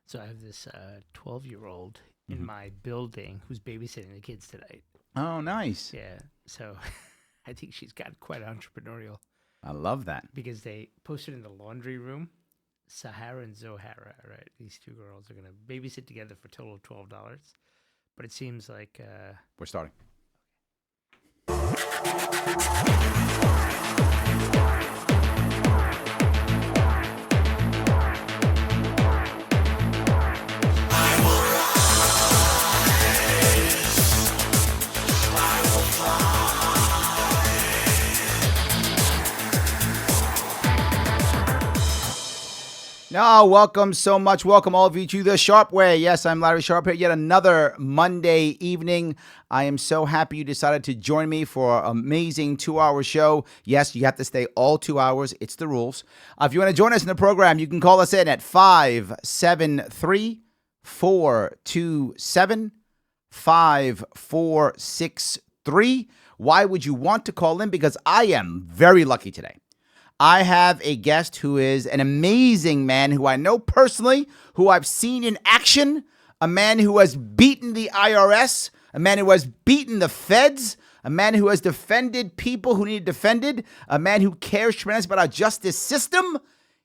So I have this 12-year-old in my building who's babysitting the kids tonight. Oh, nice. Yeah. So I think she's got quite entrepreneurial I love that. because they posted in the laundry room. Sahara and Zohara, right? These two girls are going to babysit together for a total of $12. But it seems like... We're starting. No, welcome so much. Welcome all of you to the Sharpe Way. Yes, I'm Larry Sharpe here. Yet another Monday evening. I am so happy you decided to join me for an amazing 2-hour show. Yes, you have to stay all 2 hours. It's the rules. If you want to join us in the program, you can call us in at 573-427-5463. Why would you want to call in? Because I am very lucky today. I have a guest who is an amazing man who I know personally, who I've seen in action, a man who has beaten the IRS, a man who has beaten the feds, a man who has defended people who need defended, a man who cares tremendously about our justice system.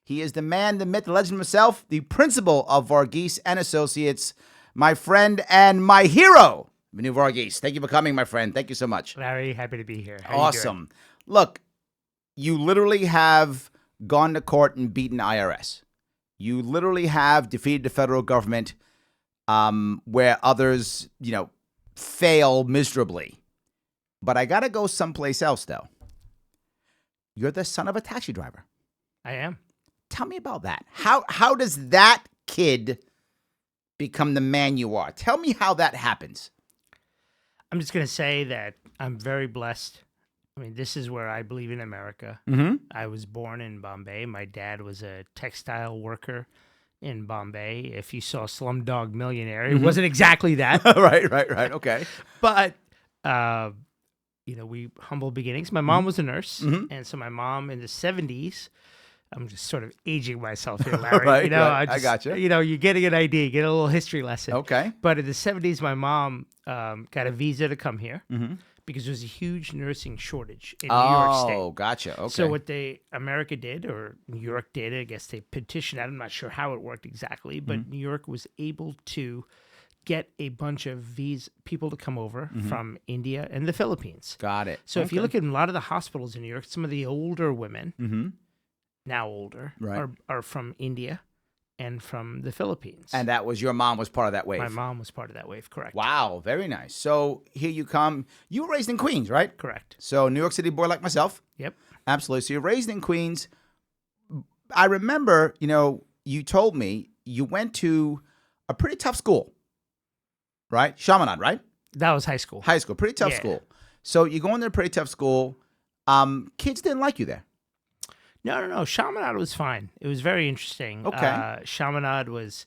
He is the man, the myth, the legend himself, the principal of Varghese and Associates, my friend and my hero, Vinoo Varghese. Thank you for coming, my friend. Thank you so much. Larry, happy to be here. How Awesome. Look, you literally have gone to court and beaten IRS. You literally have defeated the federal government where others, fail miserably. But I got to go someplace else, though. You're the son of a taxi driver. I am. Tell me about that. How does that kid become the man you are? Tell me how that happens. I'm just going to say that I'm very blessed. I mean, this is where I believe in America. Mm-hmm. I was born in Bombay. My dad was a textile worker in Bombay. If you saw Slumdog Millionaire, it wasn't exactly that. Right. Okay. But, we humble beginnings. My mom was a nurse. Mm-hmm. And so my mom in the 70s, I'm just sort of aging myself here, Larry. Right. I got you. You're getting an idea, you get a little history lesson. Okay. But in the 70s, my mom got a visa to come here. Mm-hmm. Because there was a huge nursing shortage in New York State. Oh, gotcha. Okay. So what America did, or New York did, I guess they petitioned. I'm not sure how it worked exactly, but New York was able to get a bunch of people to come over from India and the Philippines. Got it. So if you look at a lot of the hospitals in New York, some of the older women, now older, are from India and from the Philippines. And your mom was part of that wave. My mom was part of that wave, correct. Wow, very nice. So here you come. You were raised in Queens, right? Correct. So New York City boy like myself. Yep. Absolutely. So you're raised in Queens. I remember, you told me you went to a pretty tough school, right? Chaminade, right? That was high school. High school, pretty tough school. So you go into a pretty tough school. Kids didn't like you there. No. Chaminade was fine. It was very interesting. Okay. Chaminade was...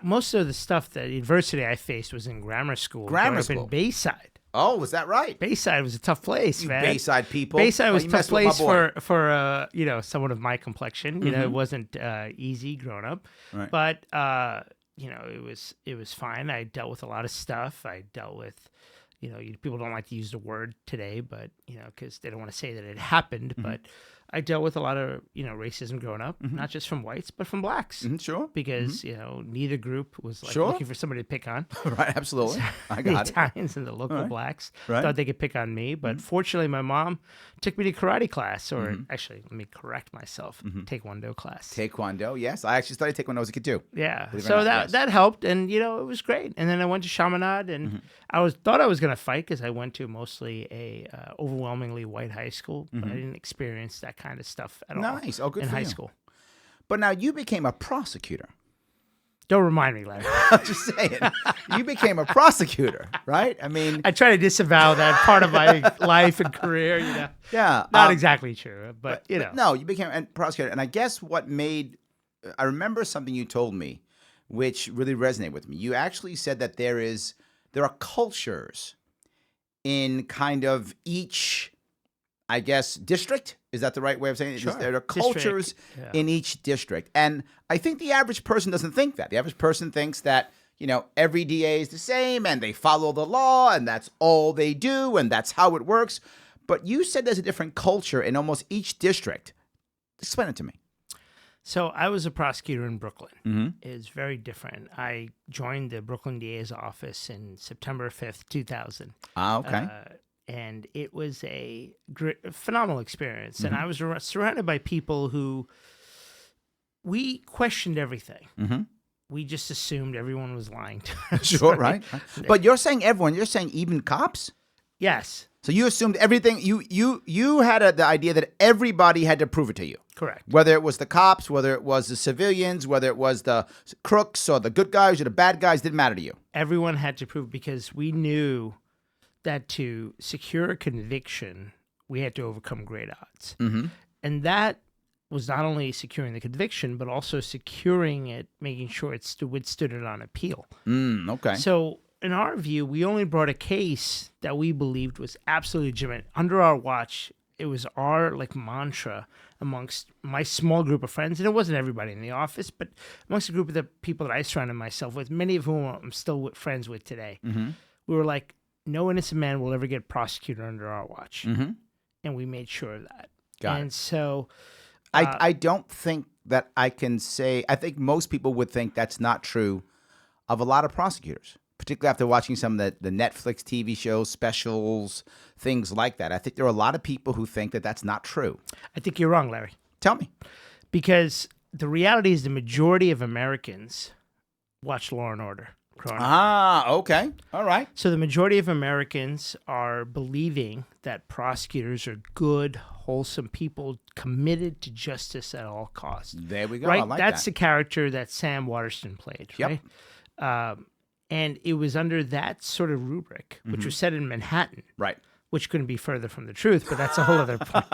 most of the stuff, the adversity I faced was in grammar school. Grammar Up school? in Bayside. Oh, was that right? Bayside was a tough place, man. Bayside people. Bayside was a you tough messed with my place boy. for someone of my complexion. It wasn't easy growing up. Right. But, it was fine. I dealt with a lot of stuff. I dealt with... people don't like to use the word today, but, because they don't want to say that it happened. But I dealt with a lot of, racism growing up, not just from whites, but from blacks. Sure. Because, neither group was Sure. looking for somebody to pick on. Right, absolutely. I got the it. Italians and the local blacks Right. thought they could pick on me. But fortunately, my mom took me to karate class, or actually, let me correct myself, taekwondo class. Taekwondo, yes. I actually studied taekwondo as a kid too. Yeah, Believe it or so not, that helped, and it was great. And then I went to Chaminade, and I thought I was going to fight because I went to mostly a overwhelmingly white high school, but I didn't experience that kind of stuff at all. Nice. Oh, good in for high you. school. But now you became a prosecutor. Don't remind me, Larry. I'm just saying. You became a prosecutor, right? I mean, I try to disavow that part of my life and career. yeah, not exactly true, but no, you became a prosecutor, and I guess I remember something you told me, which really resonated with me. You actually said that there are cultures in kind of each, I guess, district Is that the right way of saying it? Sure. There are cultures District, in each district. And I think the average person doesn't think that. The average person thinks that, every DA is the same and they follow the law and that's all they do and that's how it works. But you said there's a different culture in almost each district. Explain it to me. So I was a prosecutor in Brooklyn. Mm-hmm. It's very different. I joined the Brooklyn DA's office in September 5th, 2000. Okay. And it was a phenomenal experience. And I was surrounded by people who we questioned everything. Mm-hmm. We just assumed everyone was lying to us. Sure, right? But you're saying everyone. You're saying even cops? Yes. So you assumed everything. You had the idea that everybody had to prove it to you. Correct. Whether it was the cops, whether it was the civilians, whether it was the crooks or the good guys or the bad guys, didn't matter to you. Everyone had to prove, because we knew that to secure a conviction, we had to overcome great odds. Mm-hmm. And that was not only securing the conviction, but also securing it, making sure it withstood it on appeal. Okay. So in our view, we only brought a case that we believed was absolutely legitimate. Under our watch, it was our mantra amongst my small group of friends, and it wasn't everybody in the office, but amongst a group of the people that I surrounded myself with, many of whom I'm still friends with today. Mm-hmm. We were like, no innocent man will ever get prosecuted under our watch. Mm-hmm. And we made sure of that. Got and it. So I don't think that I can say, I think most people would think that's not true of a lot of prosecutors, particularly after watching some of the Netflix TV shows, specials, things like that. I think there are a lot of people who think that that's not true. I think you're wrong, Larry. Tell me. Because the reality is the majority of Americans watch Law and Order growing up. Ah, okay. All right. So the majority of Americans are believing that prosecutors are good, wholesome people committed to justice at all costs. There we go. Right? I like That's that. the character that Sam Waterston played, Yep. right? And it was under that sort of rubric, which was set in Manhattan, Right. which couldn't be further from the truth, but that's a whole other point.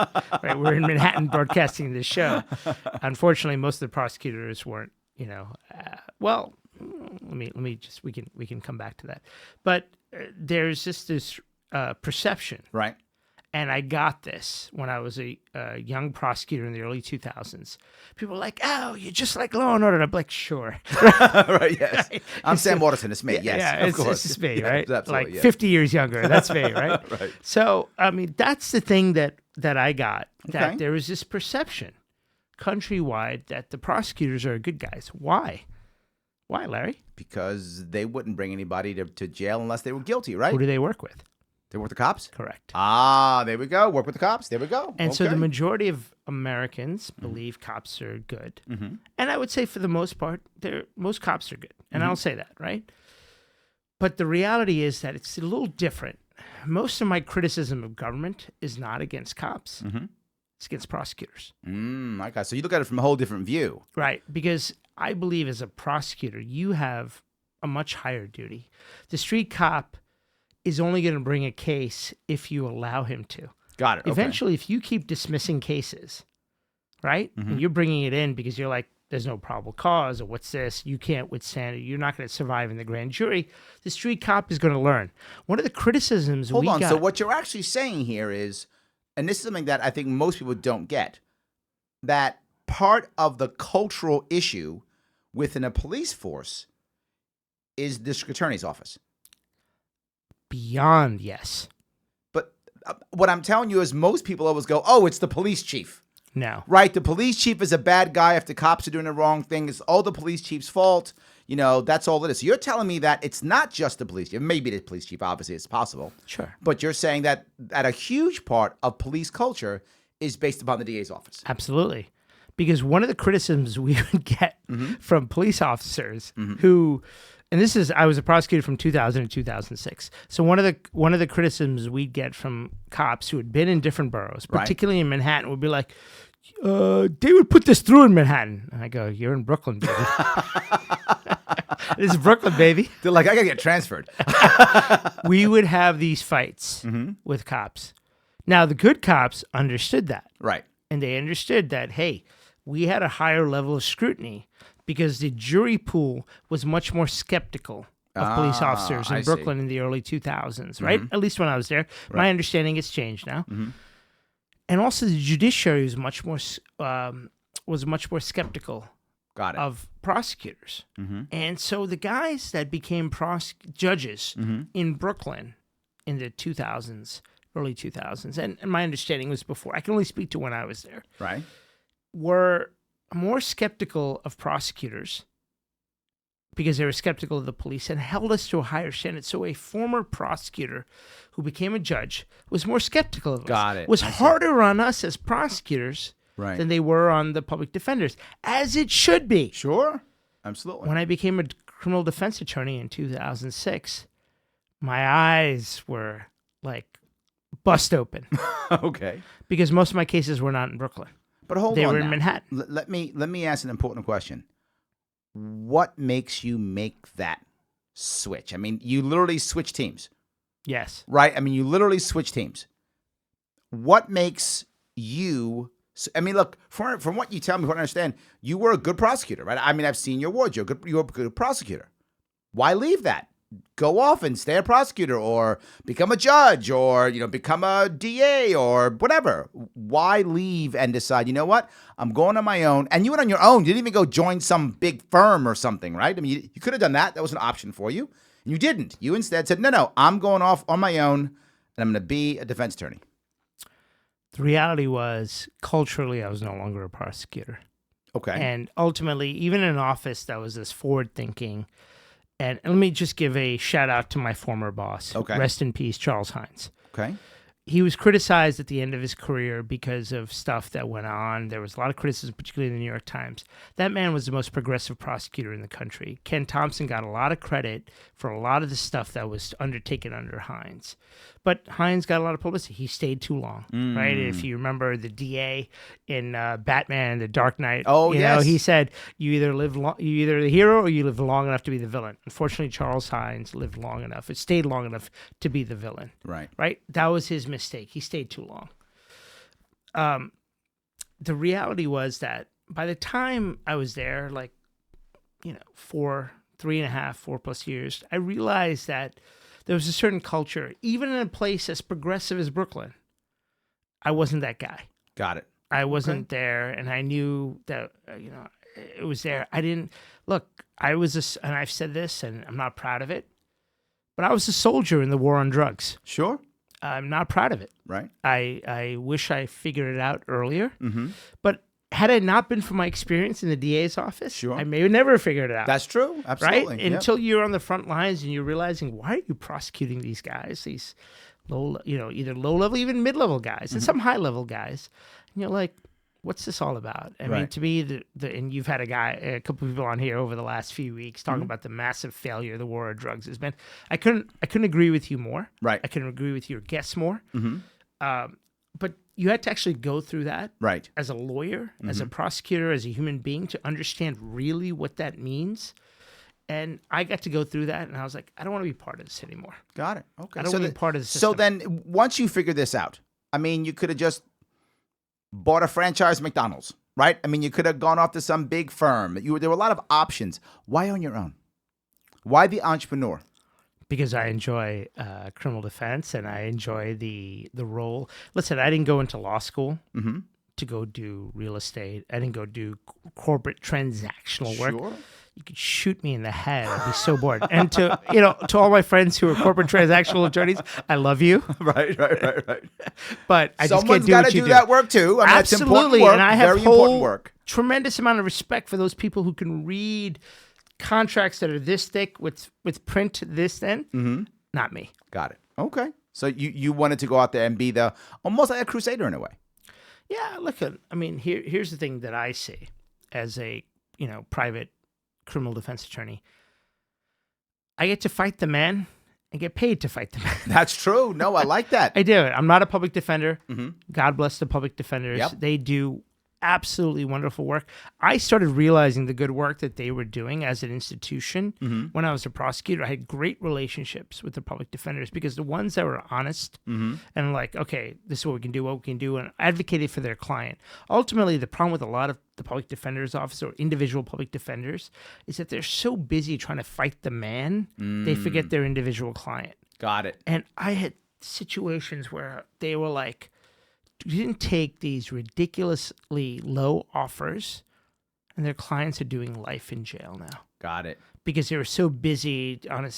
Right? We're in Manhattan broadcasting this show. Unfortunately, most of the prosecutors weren't, well, let me just we can come back to that. But there's just this perception, Right. and I got this when I was a young prosecutor in the early 2000s. People were like, "Oh, you're just like Law and Order." And I'm like, "Sure." Right, yes. I'm Sam Waterston. It's me. Yes, Yeah, of it's course. just me, Yes, right? absolutely, Like yes. 50 years younger. That's me, right? Right. So, I mean, that's the thing that I got, that Okay. there was this perception countrywide that the prosecutors are good guys. Why? Why, Larry? Because they wouldn't bring anybody to jail unless they were guilty, right? Who do they work with? They work with the cops? Correct. Ah, there we go. Work with the cops. There we go. And so the Okay. majority of Americans believe cops are good. Mm-hmm. And I would say for the most part, most cops are good. And I'll say that, right? But the reality is that it's a little different. Most of my criticism of government is not against cops. Mm-hmm. It's against prosecutors. Okay, so you look at it from a whole different view. Right. Because I believe as a prosecutor, you have a much higher duty. The street cop is only going to bring a case if you allow him to. Got it. Okay. Eventually, if you keep dismissing cases, right, and you're bringing it in because you're like, there's no probable cause, or what's this, you can't withstand it, you're not going to survive in the grand jury, the street cop is going to learn. One of the criticisms Hold we on. got... So what you're actually saying here is, and this is something that I think most people don't get, that part of the cultural issue within a police force is the district attorney's office. Beyond, yes. But what I'm telling you is most people always go, oh, it's the police chief. No. Right? The police chief is a bad guy if the cops are doing the wrong thing. It's all the police chief's fault. That's all it is. So you're telling me that it's not just the police chief. Maybe the police chief, obviously, it's possible. Sure. But you're saying that a huge part of police culture is based upon the DA's office. Absolutely. Because one of the criticisms we would get from police officers who, and this is, I was a prosecutor from 2000 to 2006. So one of the criticisms we'd get from cops who had been in different boroughs, Right. particularly in Manhattan, would be like, they would put this through in Manhattan. And I go, you're in Brooklyn, baby. This is Brooklyn, baby. They're like, I got to get transferred. We would have these fights with cops. Now, the good cops understood that. Right. And they understood that, hey, we had a higher level of scrutiny because the jury pool was much more skeptical of police officers I in see. Brooklyn in the early 2000s, right? At least when I was there. My understanding has changed now. And also the judiciary was much more skeptical Got it. of prosecutors. Mm-hmm. And so the guys that became judges Mm-hmm. in Brooklyn in the 2000s, early 2000s, and my understanding was before, I can only speak to when I was there, Right. were more skeptical of prosecutors because they were skeptical of the police and held us to a higher standard. So a former prosecutor who became a judge was more skeptical of us. Got it. Was I see. harder on us as prosecutors Right. than they were on the public defenders, as it should be. Sure. Absolutely. When I became a criminal defense attorney in 2006, my eyes were like bust open Okay. because most of my cases were not in Brooklyn. But hold They on were now. in Manhattan. Let me ask an important question. What makes you make that switch? I mean, you literally switch teams, Yes. right? I mean, you literally switch teams. What makes you? I mean, look, from what you tell me, what I understand, you were a good prosecutor, right? I mean, I've seen your awards. You're a good prosecutor. Why leave that? Go off and stay a prosecutor, or become a judge, or become a DA, or whatever. Why leave and decide? You know what? I'm going on my own. And you went on your own. You didn't even go join some big firm or something, right? I mean, you could have done that. That was an option for you. And you didn't. You instead said, no, I'm going off on my own, and I'm going to be a defense attorney. The reality was, culturally, I was no longer a prosecutor. Okay. And ultimately, even in an office that was this forward-thinking, and let me just give a shout-out to my former boss. Okay. Rest in peace, Charles Hines. Okay. He was criticized at the end of his career because of stuff that went on. There was a lot of criticism, particularly in the New York Times. That man was the most progressive prosecutor in the country. Ken Thompson got a lot of credit for a lot of the stuff that was undertaken under Hines. But Hines got a lot of publicity. He stayed too long, right? If you remember the DA in Batman, The Dark Knight, yes. he said, you either the hero or you live long enough to be the villain. Unfortunately, Charles Hines lived long enough. It stayed long enough to be the villain. Right. That was his mistake. He stayed too long. The reality was that by the time I was there, 4+ years, I realized that there was a certain culture, even in a place as progressive as Brooklyn. I wasn't that guy. Got it. I wasn't there, and I knew that, it was there. I didn't, look, I was, and I've said this, and I'm not proud of it, but I was a soldier in the war on drugs. Sure. I'm not proud of it. Right. I wish I figured it out earlier, Mm-hmm. but had it not been for my experience in the DA's office, Sure. I may have never figured it out. That's true. Absolutely. Right? Yep. Until you're on the front lines and you're realizing, why are you prosecuting these guys? These low, either low level, even mid level guys, and some high level guys. And you're like, what's this all about? I mean, Right. to me, and you've had a couple of people on here over the last few weeks talking about the massive failure the war on drugs has been. I couldn't agree with you more. Right. I couldn't agree with your guests more. Mm-hmm. But you had to actually go through that Right. as a lawyer, as a prosecutor, as a human being to understand really what that means. And I got to go through that, and I was like, I don't want to be part of this anymore. Got it. Okay. I don't want to be part of the system. So then, once you figure this out, I mean, you could have just bought a franchise McDonald's, right? I mean, you could have gone off to some big firm. There were a lot of options. Why on your own? Why the entrepreneur? Because I enjoy criminal defense, and I enjoy the role. Listen, I didn't go into law school to go do real estate. I didn't go do corporate transactional work. Sure. You could shoot me in the head. I'd be so bored. And to all my friends who are corporate transactional attorneys, I love you. Right. But I just Someone's can't do got what to you do do. that work too. I mean, that's important Absolutely. work. And I have Very important work. tremendous amount of respect for those people who can read contracts that are this thick with print this thin. Mm-hmm. Not me. Got it. Okay. So you wanted to go out there and be almost like a crusader in a way. Yeah, look, I mean, here's the thing that I see as a private criminal defense attorney. I get to fight the man and get paid to fight the man. That's true. No, I like that. I do it. I'm not a public defender. Mm-hmm. God bless the public defenders. Yep. They do absolutely wonderful work. I started realizing the good work that they were doing as an institution when I was a prosecutor. I had great relationships with the public defenders because the ones that were honest and like, okay, this is what we can do, and advocated for their client. Ultimately, the problem with a lot of the public defender's office or individual public defenders is that they're so busy trying to fight the man, they forget their individual client. Got it. And I had situations where they were like didn't take these ridiculously low offers, and their clients are doing life in jail now Got it. because they were so busy on a,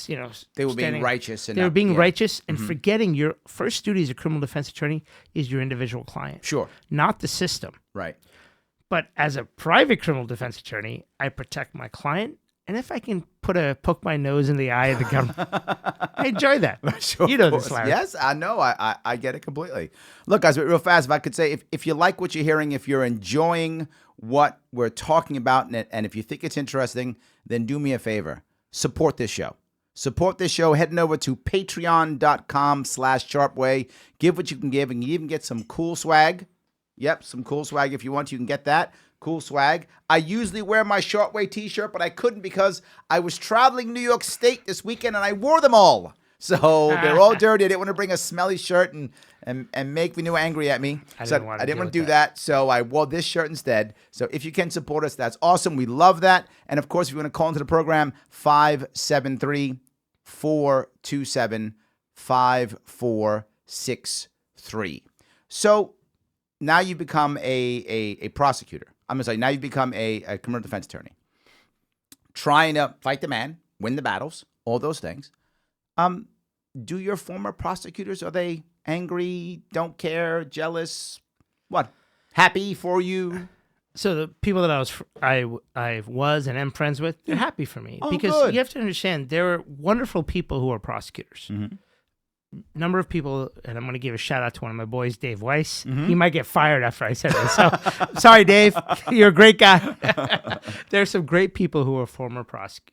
They were being righteous. And they were being yeah. righteous and forgetting your first duty as a criminal defense attorney is your individual client, Sure. not the system. Right. But as a private criminal defense attorney, I protect my client. And if I can poke my nose in the eye of the government, I enjoy that. Sure, you know of this, course. Larry. Yes, I know. I get it completely. Look, guys, real fast, if I could say, if you like what you're hearing, if you're enjoying what we're talking about, and if you think it's interesting, then do me a favor. Support this show. Support this show heading over to patreon.com/sharpeway. Give what you can give, and you even get some cool swag. Yep, some cool swag if you want. You can get that. Cool swag. I usually wear my Sharpeway t-shirt, but I couldn't because I was traveling New York State this weekend and I wore them all. So they're all dirty. I didn't want to bring a smelly shirt and make Vinoo angry at me. I didn't want to do that. So I wore this shirt instead. So if you can support us, that's awesome. We love that. And of course, if you want to call into the program, 573-427-5463. So now you become a prosecutor. I'm sorry, now you've become a criminal defense attorney. Trying to fight the man, win the battles, all those things. Do your former prosecutors, are they angry, don't care, jealous? What? Happy for you? So the people that I was and am friends with, they're happy for me because good. you have to understand there are wonderful people who are prosecutors. Mm-hmm. Number of people, and I'm going to give a shout out to one of my boys, Dave Weiss. Mm-hmm. He might get fired after I said this. So sorry, Dave. You're a great guy. There are some great people who are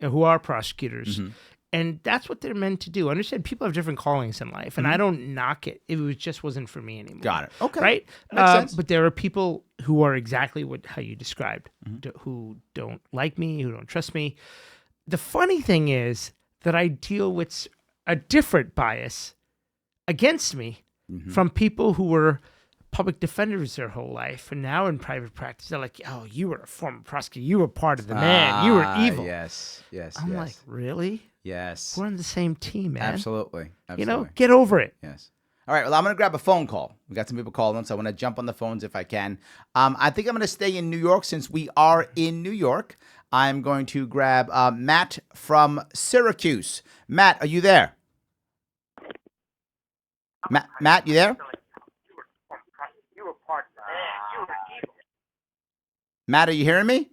who are prosecutors. Mm-hmm. And that's what they're meant to do. Understand, people have different callings in life, and I don't knock it. Just wasn't for me anymore. Got it. Okay. Right? Makes sense. But there are people who are exactly how you described, who don't like me, who don't trust me. The funny thing is that I deal with a different bias against me from people who were public defenders their whole life and now in private practice. They're like, oh, you were a former prosecutor. You were part of the man. You were evil. Yes. I'm like, really? Yes. We're on the same team, man. Absolutely. Get over it. Yes. All right. Well, I'm going to grab a phone call. We got some people calling, so I want to jump on the phones if I can. I think I'm going to stay in New York since we are in New York. I'm going to grab Matt from Syracuse. Matt, are you there? Matt, you there? Matt, are you hearing me?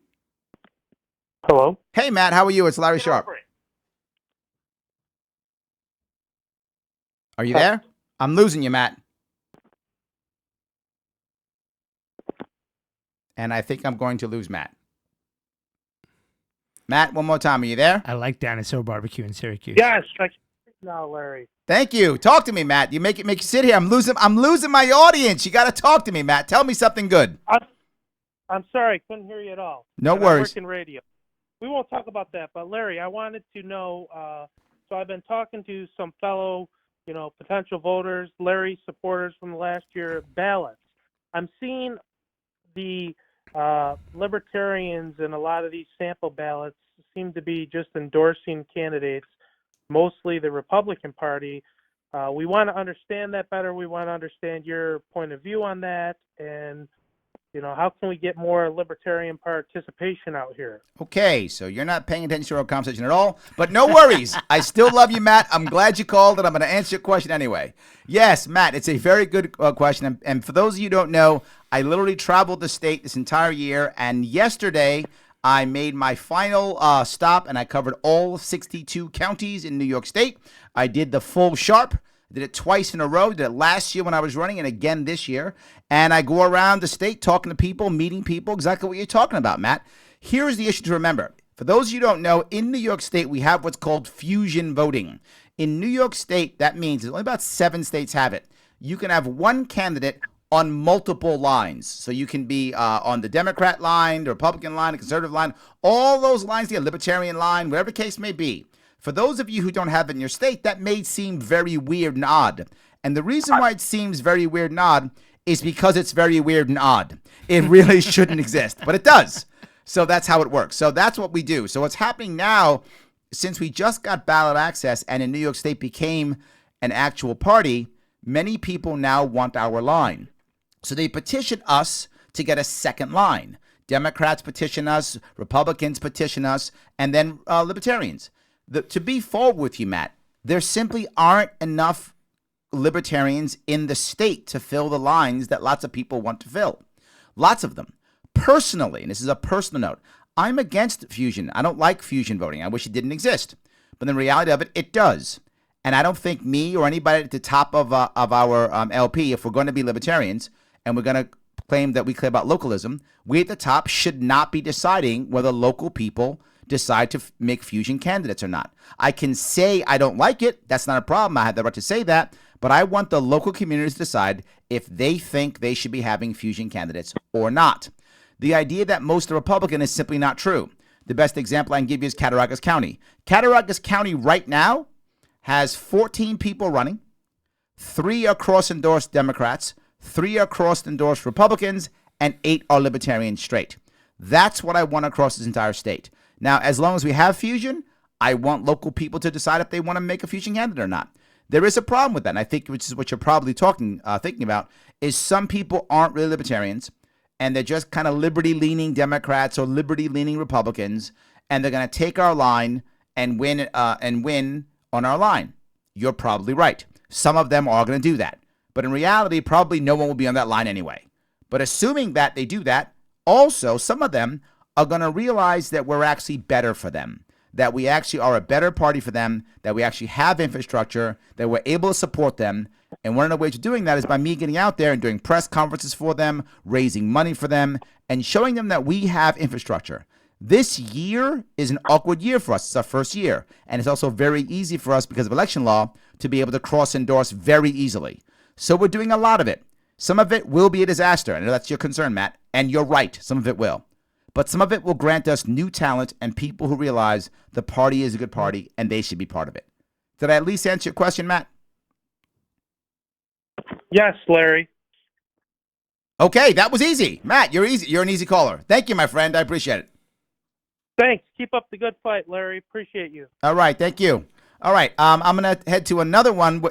Hello. Hey, Matt, how are you? It's Larry Sharpe. Are you there? I'm losing you, Matt. And I think I'm going to lose Matt. Matt, one more time. Are you there? I like Dinosaur Barbecue in Syracuse. Yes. Now, Larry. Thank you. Talk to me, Matt. You make you sit here. I'm losing my audience. You got to talk to me, Matt. Tell me something good. I'm sorry, couldn't hear you at all. No worries. I work in radio. We won't talk about that, but Larry, I wanted to know. So I've been talking to some fellow, potential voters, Larry supporters from the last year ballots. I'm seeing the libertarians in a lot of these sample ballots seem to be just endorsing candidates, mostly the Republican Party. We want to understand that better. We want to understand your point of view on that, and how can we get more libertarian participation out here? Okay, so you're not paying attention to our conversation at all, but no worries. I still love you, Matt. I'm glad you called, and I'm going to answer your question anyway. Yes, Matt, it's a very good question. And for those of you who don't know, I literally traveled the state this entire year, and yesterday I made my final stop, and I covered all 62 counties in New York State. I did the full Sharpe. Did it twice in a row. Did it last year when I was running and again this year. And I go around the state talking to people, meeting people, exactly what you're talking about, Matt. Here's the issue to remember. For those of you who don't know, in New York State, we have what's called fusion voting. In New York State, that means only about 7 states have it. You can have one candidate on multiple lines. So you can be on the Democrat line, the Republican line, the conservative line, all those lines, the libertarian line, whatever the case may be. For those of you who don't have it in your state, that may seem very weird and odd. And the reason why it seems very weird and odd is because it's very weird and odd. It really shouldn't exist, but it does. So that's how it works. So that's what we do. So what's happening now, since we just got ballot access and in New York State became an actual party, many people now want our line. So they petition us to get a second line. Democrats petition us, Republicans petition us, and then libertarians. To be forward with you, Matt, there simply aren't enough libertarians in the state to fill the lines that lots of people want to fill. Lots of them. Personally, and this is a personal note, I'm against fusion. I don't like fusion voting. I wish it didn't exist. But the reality of it, it does. And I don't think me or anybody at the top of our LP, if we're going to be libertarians and we're going to claim that we care about localism, we at the top should not be deciding whether local people decide to make fusion candidates or not. I can say I don't like it. That's not a problem. I have the right to say that. But I want the local communities to decide if they think they should be having fusion candidates or not. The idea that most are Republican is simply not true. The best example I can give you is Cattaraugus County. Cattaraugus County right now has 14 people running. 3 are cross-endorsed Democrats, 3 are cross-endorsed Republicans, and 8 are libertarian straight. That's what I want across this entire state. Now, as long as we have fusion, I want local people to decide if they want to make a fusion candidate or not. There is a problem with that, and I think, which is what you're probably thinking about, is some people aren't really libertarians, and they're just kind of liberty-leaning Democrats or liberty-leaning Republicans, and they're going to take our line and win on our line. You're probably right. Some of them are going to do that. But in reality, probably no one will be on that line anyway. But assuming that they do that, also some of them are going to realize that we're actually better for them, that we actually are a better party for them, that we actually have infrastructure, that we're able to support them. And one of the ways of doing that is by me getting out there and doing press conferences for them, raising money for them, and showing them that we have infrastructure. This year is an awkward year for us. It's our first year. And it's also very easy for us because of election law to be able to cross-endorse very easily. So we're doing a lot of it. Some of it will be a disaster. I know that's your concern, Matt. And you're right. Some of it will. But some of it will grant us new talent and people who realize the party is a good party and they should be part of it. Did I at least answer your question, Matt? Yes, Larry. Okay, that was easy. Matt, you're easy. You're an easy caller. Thank you, my friend. I appreciate it. Thanks. Keep up the good fight, Larry. Appreciate you. All right, thank you. All right, I'm gonna head to another one,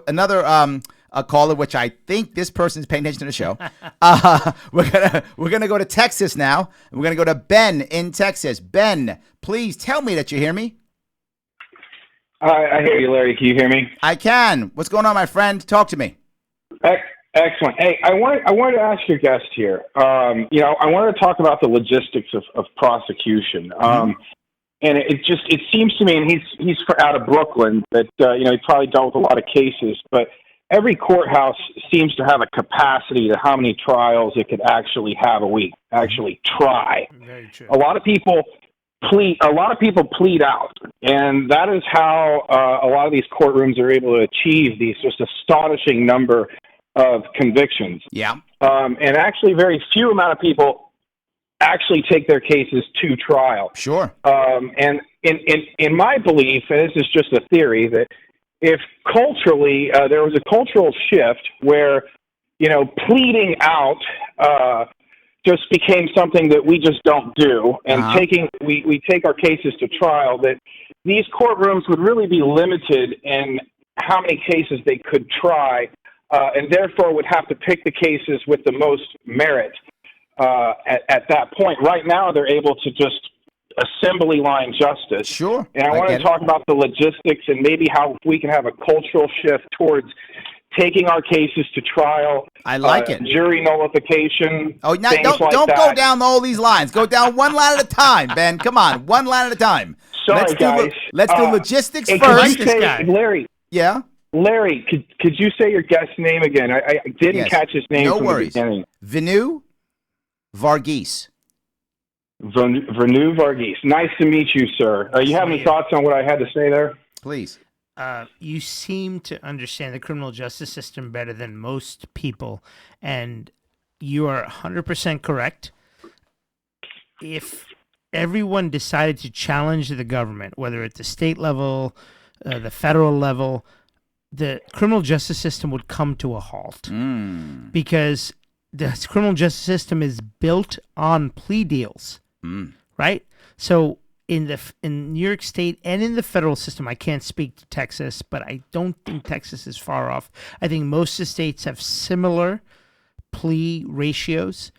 a caller, which I think this person is paying attention to the show. We're gonna go to Texas now. We're gonna go to Ben in Texas. Ben, please tell me that you hear me. I hear you, Larry. Can you hear me? I can. What's going on, my friend? Talk to me. Excellent. Hey, I wanted to ask your guest here. I wanted to talk about the logistics of prosecution. And it seems to me, and he's out of Brooklyn, that he probably dealt with a lot of cases, but every courthouse seems to have a capacity to how many trials it could actually have a week. Actually try. Very true. A lot of people plead out, and that is how a lot of these courtrooms are able to achieve these just astonishing number of convictions. Yeah. And actually very few amount of people actually take their cases to trial. Sure. And in my belief, and this is just a theory, that if culturally there was a cultural shift where, pleading out just became something that we just don't do, and we take our cases to trial, that these courtrooms would really be limited in how many cases they could try, and therefore would have to pick the cases with the most merit. At that point. Right now, they're able to just assembly line justice. Sure. And I want to talk about the logistics and maybe how we can have a cultural shift towards taking our cases to trial. I like it. Jury nullification. Oh, now, don't go down all these lines. Go down one line at a time, Ben. Come on, one line at a time. Sorry, guys. Let's do logistics hey, first. Larry. Yeah? Larry, could you say your guest's name again? I didn't catch his name from the beginning. Vinoo Varghese. Vinoo Varghese. Nice to meet you, sir. You have any thoughts on what I had to say there? Please. You seem to understand the criminal justice system better than most people, and you are 100% correct. If everyone decided to challenge the government, whether at the state level, the federal level, the criminal justice system would come to a halt because the criminal justice system is built on plea deals, right? So in New York State and in the federal system, I can't speak to Texas, but I don't think Texas is far off. I think most of the states have similar plea ratios,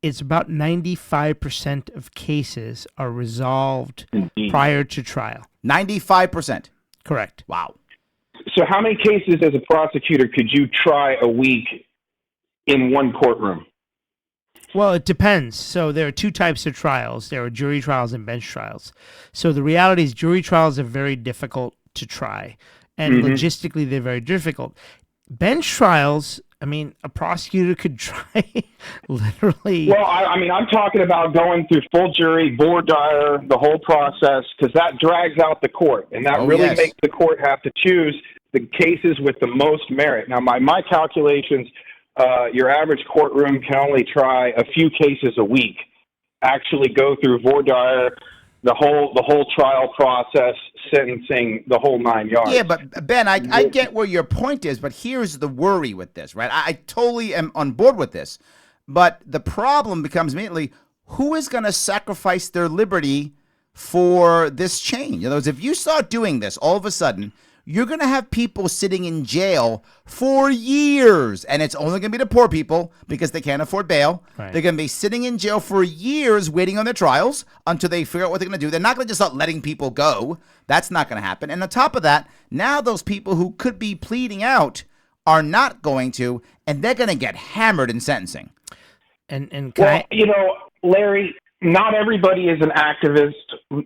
it's about 95% of cases are resolved prior to trial. 95%. Correct. Wow. So how many cases as a prosecutor could you try a week in one courtroom? Well, it depends. So there are two types of trials. There are jury trials and bench trials. So the reality is jury trials are very difficult to try, and logistically they're very difficult. Bench trials, I mean, a prosecutor could try literally. Well, I mean, I'm talking about going through full jury, voir dire, the whole process, because that drags out the court, and that really makes the court have to choose the cases with the most merit. Now, my calculations, your average courtroom can only try a few cases a week, actually go through voir dire, the whole trial process, sentencing, the whole 9 yards. Yeah, but Ben, I get where your point is, but here's the worry with this, right? I totally am on board with this, but the problem becomes immediately, who is going to sacrifice their liberty for this change? In other words, if you start doing this, all of a sudden, you're going to have people sitting in jail for years, and it's only going to be the poor people because they can't afford bail. Right. They're going to be sitting in jail for years waiting on their trials until they figure out what they're going to do. They're not going to just start letting people go. That's not going to happen. And on top of that, now those people who could be pleading out are not going to, and they're going to get hammered in sentencing. And you know, Larry, not everybody is an activist.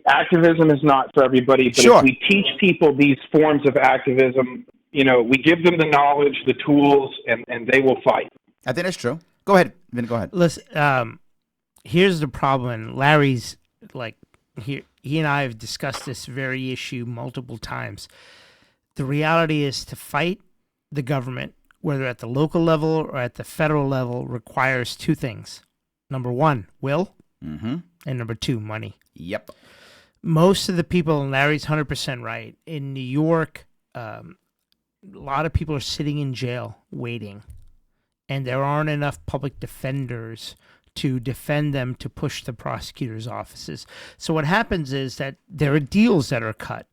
Activism is not for everybody, but if we teach people these forms of activism, you know, we give them the knowledge, the tools, and they will fight. I think that's true. Go ahead, Vin, go ahead. Listen, here's the problem. And Larry's like, he and I have discussed this very issue multiple times. The reality is to fight the government, whether at the local level or at the federal level, requires two things. Number one, will. And number two, money. Yep. Most of the people, and Larry's 100% right, in New York, a lot of people are sitting in jail waiting, and there aren't enough public defenders to defend them to push the prosecutor's offices. So what happens is that there are deals that are cut,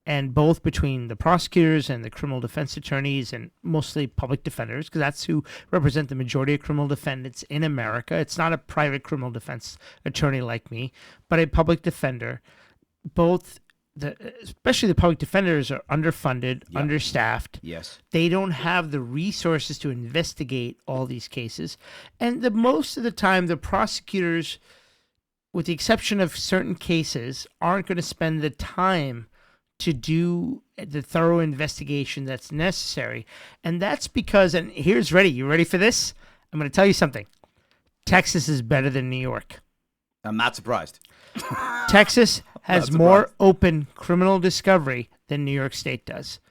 and both between the prosecutors and the criminal defense attorneys and mostly public defenders, because that's who represent the majority of criminal defendants in America. It's not a private criminal defense attorney like me, but a public defender. Especially the public defenders are underfunded, understaffed. Yes. They don't have the resources to investigate all these cases. And most of the time, the prosecutors, with the exception of certain cases, aren't going to spend the time to do the thorough investigation that's necessary. And that's because, and here's ready. You ready for this? I'm going to tell you something. Texas is better than New York. I'm not surprised. Texas has more open criminal discovery than New York State does.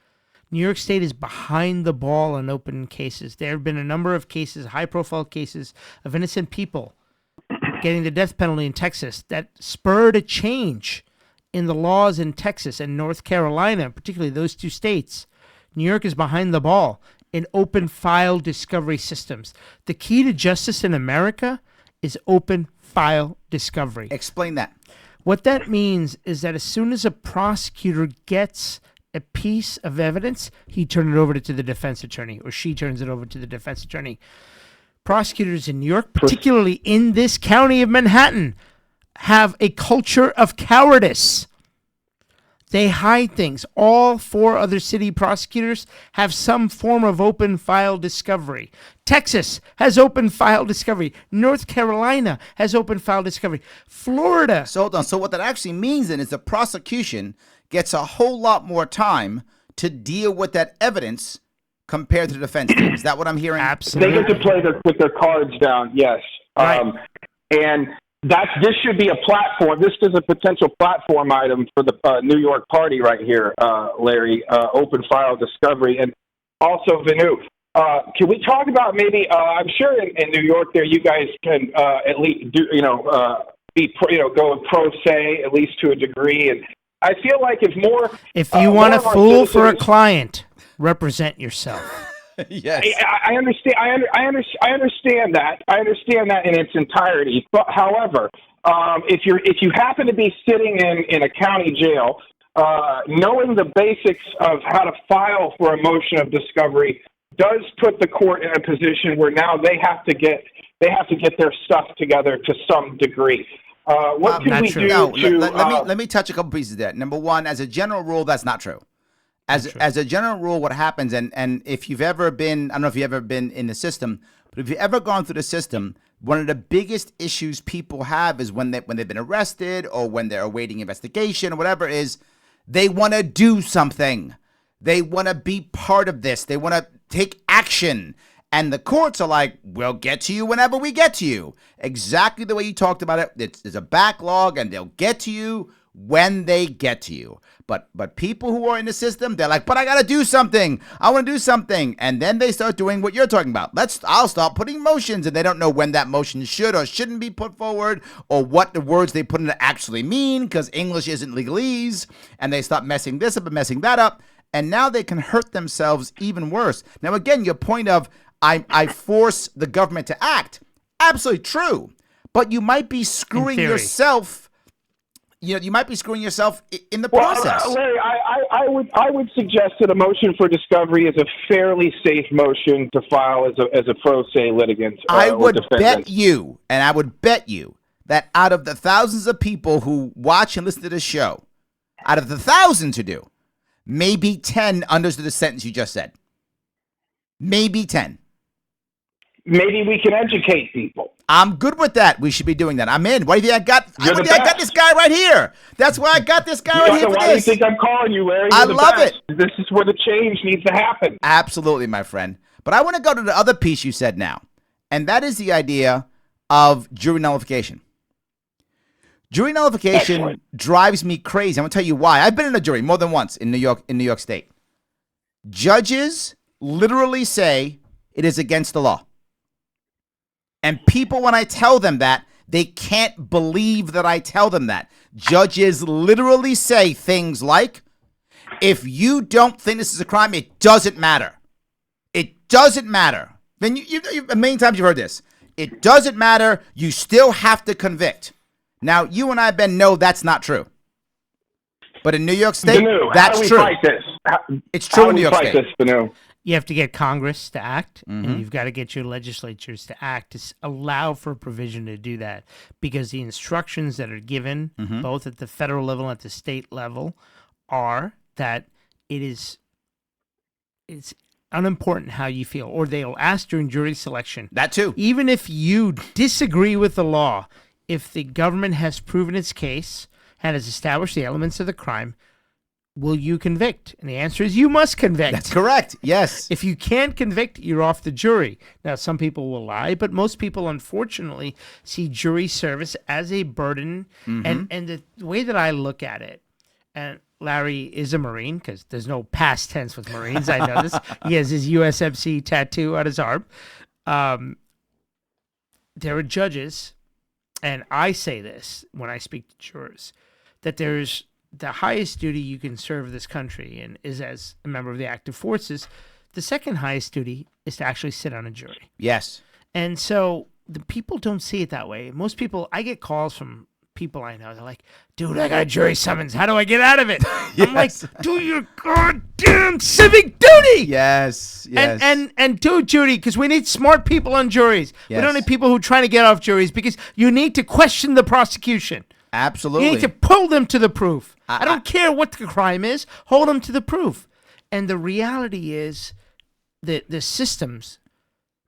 New York State is behind the ball on open cases. There have been a number of cases, high-profile cases, of innocent people getting the death penalty in Texas that spurred a change in the laws in Texas and North Carolina, particularly those two states. New York is behind the ball in open file discovery systems. The key to justice in America is open file discovery. Explain that. What that means is that as soon as a prosecutor gets a piece of evidence, he turns it over to the defense attorney, or she turns it over to the defense attorney. Prosecutors in New York, particularly in this county of Manhattan, have a culture of cowardice. They hide things. All four other city prosecutors have some form of open file discovery. Texas has open file discovery. North Carolina has open file discovery. Florida. So hold on. So what that actually means then is the prosecution gets a whole lot more time to deal with that evidence compared to the defense team. Is that what I'm hearing? Absolutely. They get to play with their cards down, yes. Right. And this should be a platform. This is a potential platform item for the New York party right here, Larry, open file discovery. And also, Vinoo, can we talk about maybe, I'm sure in New York there you guys can at least do, go pro se, at least to a degree. And I feel like if you want a fool for a client, represent yourself. Yes, I understand. I understand that. I understand that in its entirety. But however, if you happen to be sitting in a county jail, knowing the basics of how to file for a motion of discovery does put the court in a position where now they have to get their stuff together to some degree. What can we do let me touch a couple pieces there. Number one, as a general rule, that's not true. As a general rule, what happens, and if you've ever been, I don't know if you've ever been in the system, but if you've ever gone through the system, one of the biggest issues people have is when they've been arrested or when they're awaiting investigation or whatever it is, they want to do something. They want to be part of this. They want to take action. And the courts are like, we'll get to you whenever we get to you. Exactly the way you talked about it. There's a backlog, and they'll get to you when they get to you. But people who are in the system, they're like, but I got to do something. I want to do something. And then they start doing what you're talking about. I'll start putting motions, and they don't know when that motion should or shouldn't be put forward or what the words they put in it actually mean because English isn't legalese. And they start messing this up and messing that up. And now they can hurt themselves even worse. Now, again, your point of I force the government to act, absolutely true. But you might be screwing yourself. You might be screwing yourself in the process. Larry, I would suggest that a motion for discovery is a fairly safe motion to file as a pro se litigant. I would bet you that out of the thousands of people who watch and listen to this show, out of the thousands who do, maybe 10 understood the sentence you just said. Maybe 10. Maybe we can educate people. I'm good with that. We should be doing that. I'm in. Why do you think I got this guy right here? That's why I got this guy right here for why this. do you think I'm calling you, Larry? I love it. This is where the change needs to happen. Absolutely, my friend. But I want to go to the other piece you said now, and that is the idea of jury nullification. Jury nullification drives me crazy. I'm going to tell you why. I've been in a jury more than once in New York State. Judges literally say it is against the law. And people, when I tell them that, they can't believe that I tell them that. Judges literally say things like, if you don't think this is a crime, it doesn't matter. It doesn't matter. Then you many times you've heard this. It doesn't matter. You still have to convict. Now, you and I, Ben, know that's not true. But in New York State, Vinoo, that's true. Fight this? It's true in New York State. This, Vinoo? You have to get Congress to act, and you've got to get your legislatures to act to allow for a provision to do that, because the instructions that are given, both at the federal level and at the state level, are that it's unimportant how you feel, or they'll ask during jury selection. That too. Even if you disagree with the law, if the government has proven its case and has established the elements of the crime, will you convict? And the answer is you must convict. That's correct. Yes. If you can't convict, you're off the jury. Now, some people will lie, but most people, unfortunately, see jury service as a burden. And the way that I look at it, and Larry is a Marine, because there's no past tense with Marines. I know this. He has his USMC tattoo on his arm. There are judges, and I say this when I speak to jurors, that there's the highest duty you can serve this country and is as a member of the active forces. The second highest duty is to actually sit on a jury. Yes. And so the people don't see it that way. Most people, I get calls from people I know. They're like, dude, I got a jury summons. How do I get out of it? Yes. I'm like, do your goddamn civic duty. Yes. Yes. And do jury, because we need smart people on juries. Yes. We don't need people who are trying to get off juries, because you need to question the prosecution. Absolutely. You need to pull them to the proof. I don't care what the crime is. Hold them to the proof. And the reality is that the systems,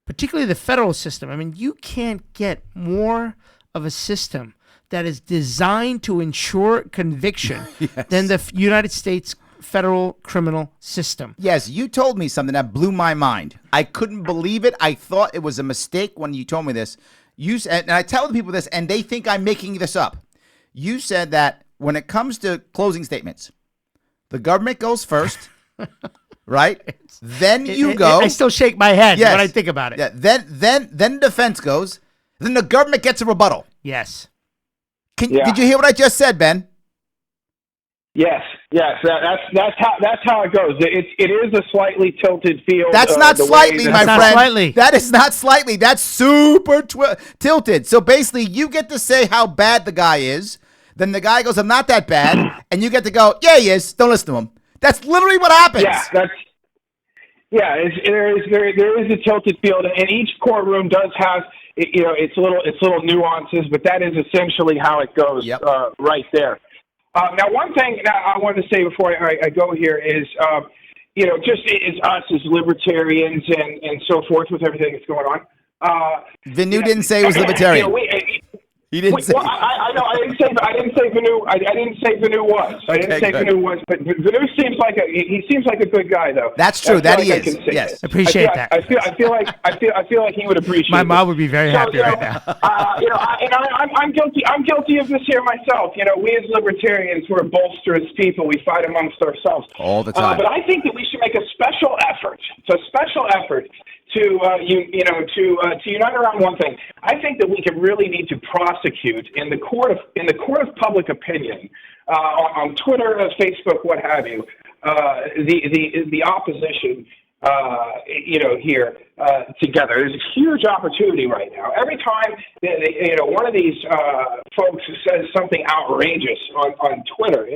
particularly the federal system, I mean, you can't get more of a system that is designed to ensure conviction than the United States federal criminal system. Yes, you told me something that blew my mind. I couldn't believe it. I thought it was a mistake when you told me this. You said, and I tell the people this, and they think I'm making this up. You said that when it comes to closing statements, the government goes first, right? Then you go. I still shake my head when I think about it. Yeah. Then defense goes. Then the government gets a rebuttal. Yes. Did you hear what I just said, Ben? Yes. That's how it goes. It is a slightly tilted field. That's not slightly, my friend. Slightly. That is not slightly. That's super tilted. So basically, you get to say how bad the guy is. Then the guy goes, "I'm not that bad," and you get to go, "Yeah, he is. Don't listen to him." That's literally what happens. Yeah, Yeah, there is a tilted field, and each courtroom does have its little nuances, but that is essentially how it goes. Yep. Right there. Now, one thing that I wanted to say before I go here is, just as us as libertarians and so forth with everything that's going on. Vinoo didn't say he was libertarian. He didn't say. Well, I know. I didn't say Vinoo. I didn't say Vinoo was. I didn't say Vinoo was. But Vinoo seems like a good guy, though. That's true. That he is. Yes, appreciate that. I feel like he would appreciate. My mom would be very happy right now. I'm guilty. I'm guilty of this here myself. We as libertarians, we're bolsterous people. We fight amongst ourselves all the time. But I think that we should make a special effort. It's a special effort to unite around one thing. I think that we really need to prosecute in the court of public opinion, on Twitter, Facebook, what have you, the opposition. Here together. There's a huge opportunity right now. Every time one of these folks says something outrageous on Twitter,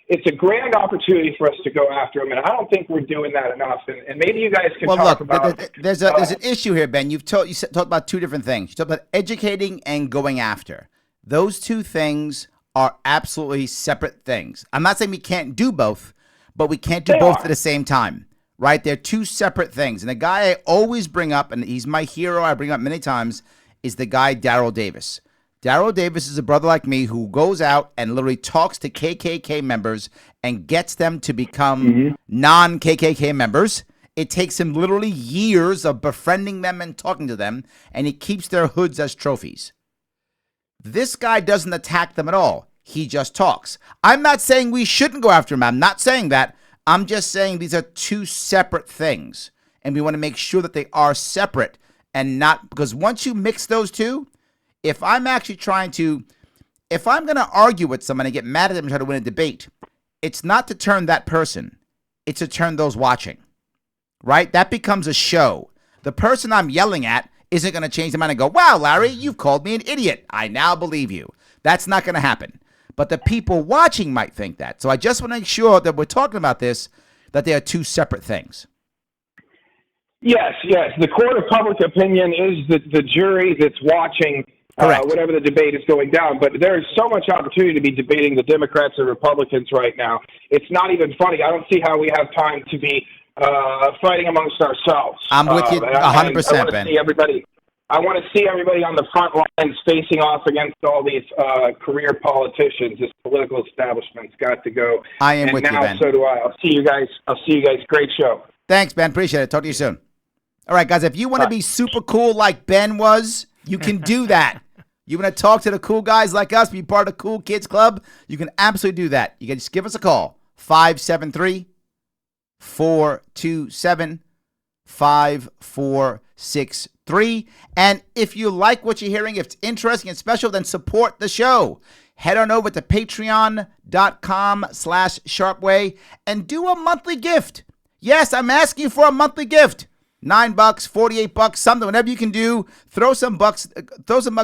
it's a grand opportunity for us to go after them, and I don't think we're doing that enough. And maybe you guys can talk about. There's an issue here, Ben. You talked about two different things. You talked about educating and going after. Those two things are absolutely separate things. I'm not saying we can't do both, but we can't do both at the same time. Right? They're two separate things. And the guy I always bring up, and he's my hero, I bring up many times, is the guy Daryl Davis. Daryl Davis is a brother like me who goes out and literally talks to KKK members and gets them to become non-KKK members. It takes him literally years of befriending them and talking to them, and he keeps their hoods as trophies. This guy doesn't attack them at all. He just talks. I'm not saying we shouldn't go after him. I'm not saying that. I'm just saying these are two separate things, and we want to make sure that they are separate and not, because once you mix those two, if I'm going to argue with someone and get mad at them and try to win a debate, it's not to turn that person, it's to turn those watching, right? That becomes a show. The person I'm yelling at isn't going to change their mind and go, wow, Larry, you've called me an idiot. I now believe you. That's not going to happen. But the people watching might think that. So I just want to make sure that we're talking about this, that they are two separate things. Yes. The court of public opinion is the jury that's watching whatever the debate is going down. But there's so much opportunity to be debating the Democrats and Republicans right now. It's not even funny. I don't see how we have time to be fighting amongst ourselves. I'm with you 100%, Ben. I want to see everybody on the front lines facing off against all these career politicians. This political establishment's got to go. I am with you, Ben. So do I. I'll see you guys. Great show. Thanks, Ben. Appreciate it. Talk to you soon. All right, guys. If you want to be super cool like Ben was, you can do that. You want to talk to the cool guys like us, be part of the Cool Kids Club, you can absolutely do that. You can just give us a call. 573-427-5463. And if you like what you're hearing, if it's interesting and special, then support the show. Head on over to patreon.com/Sharpeway and do a monthly gift. Yes, I'm asking you for a monthly gift. $9, $48, something, whatever you can do. Throw some bucks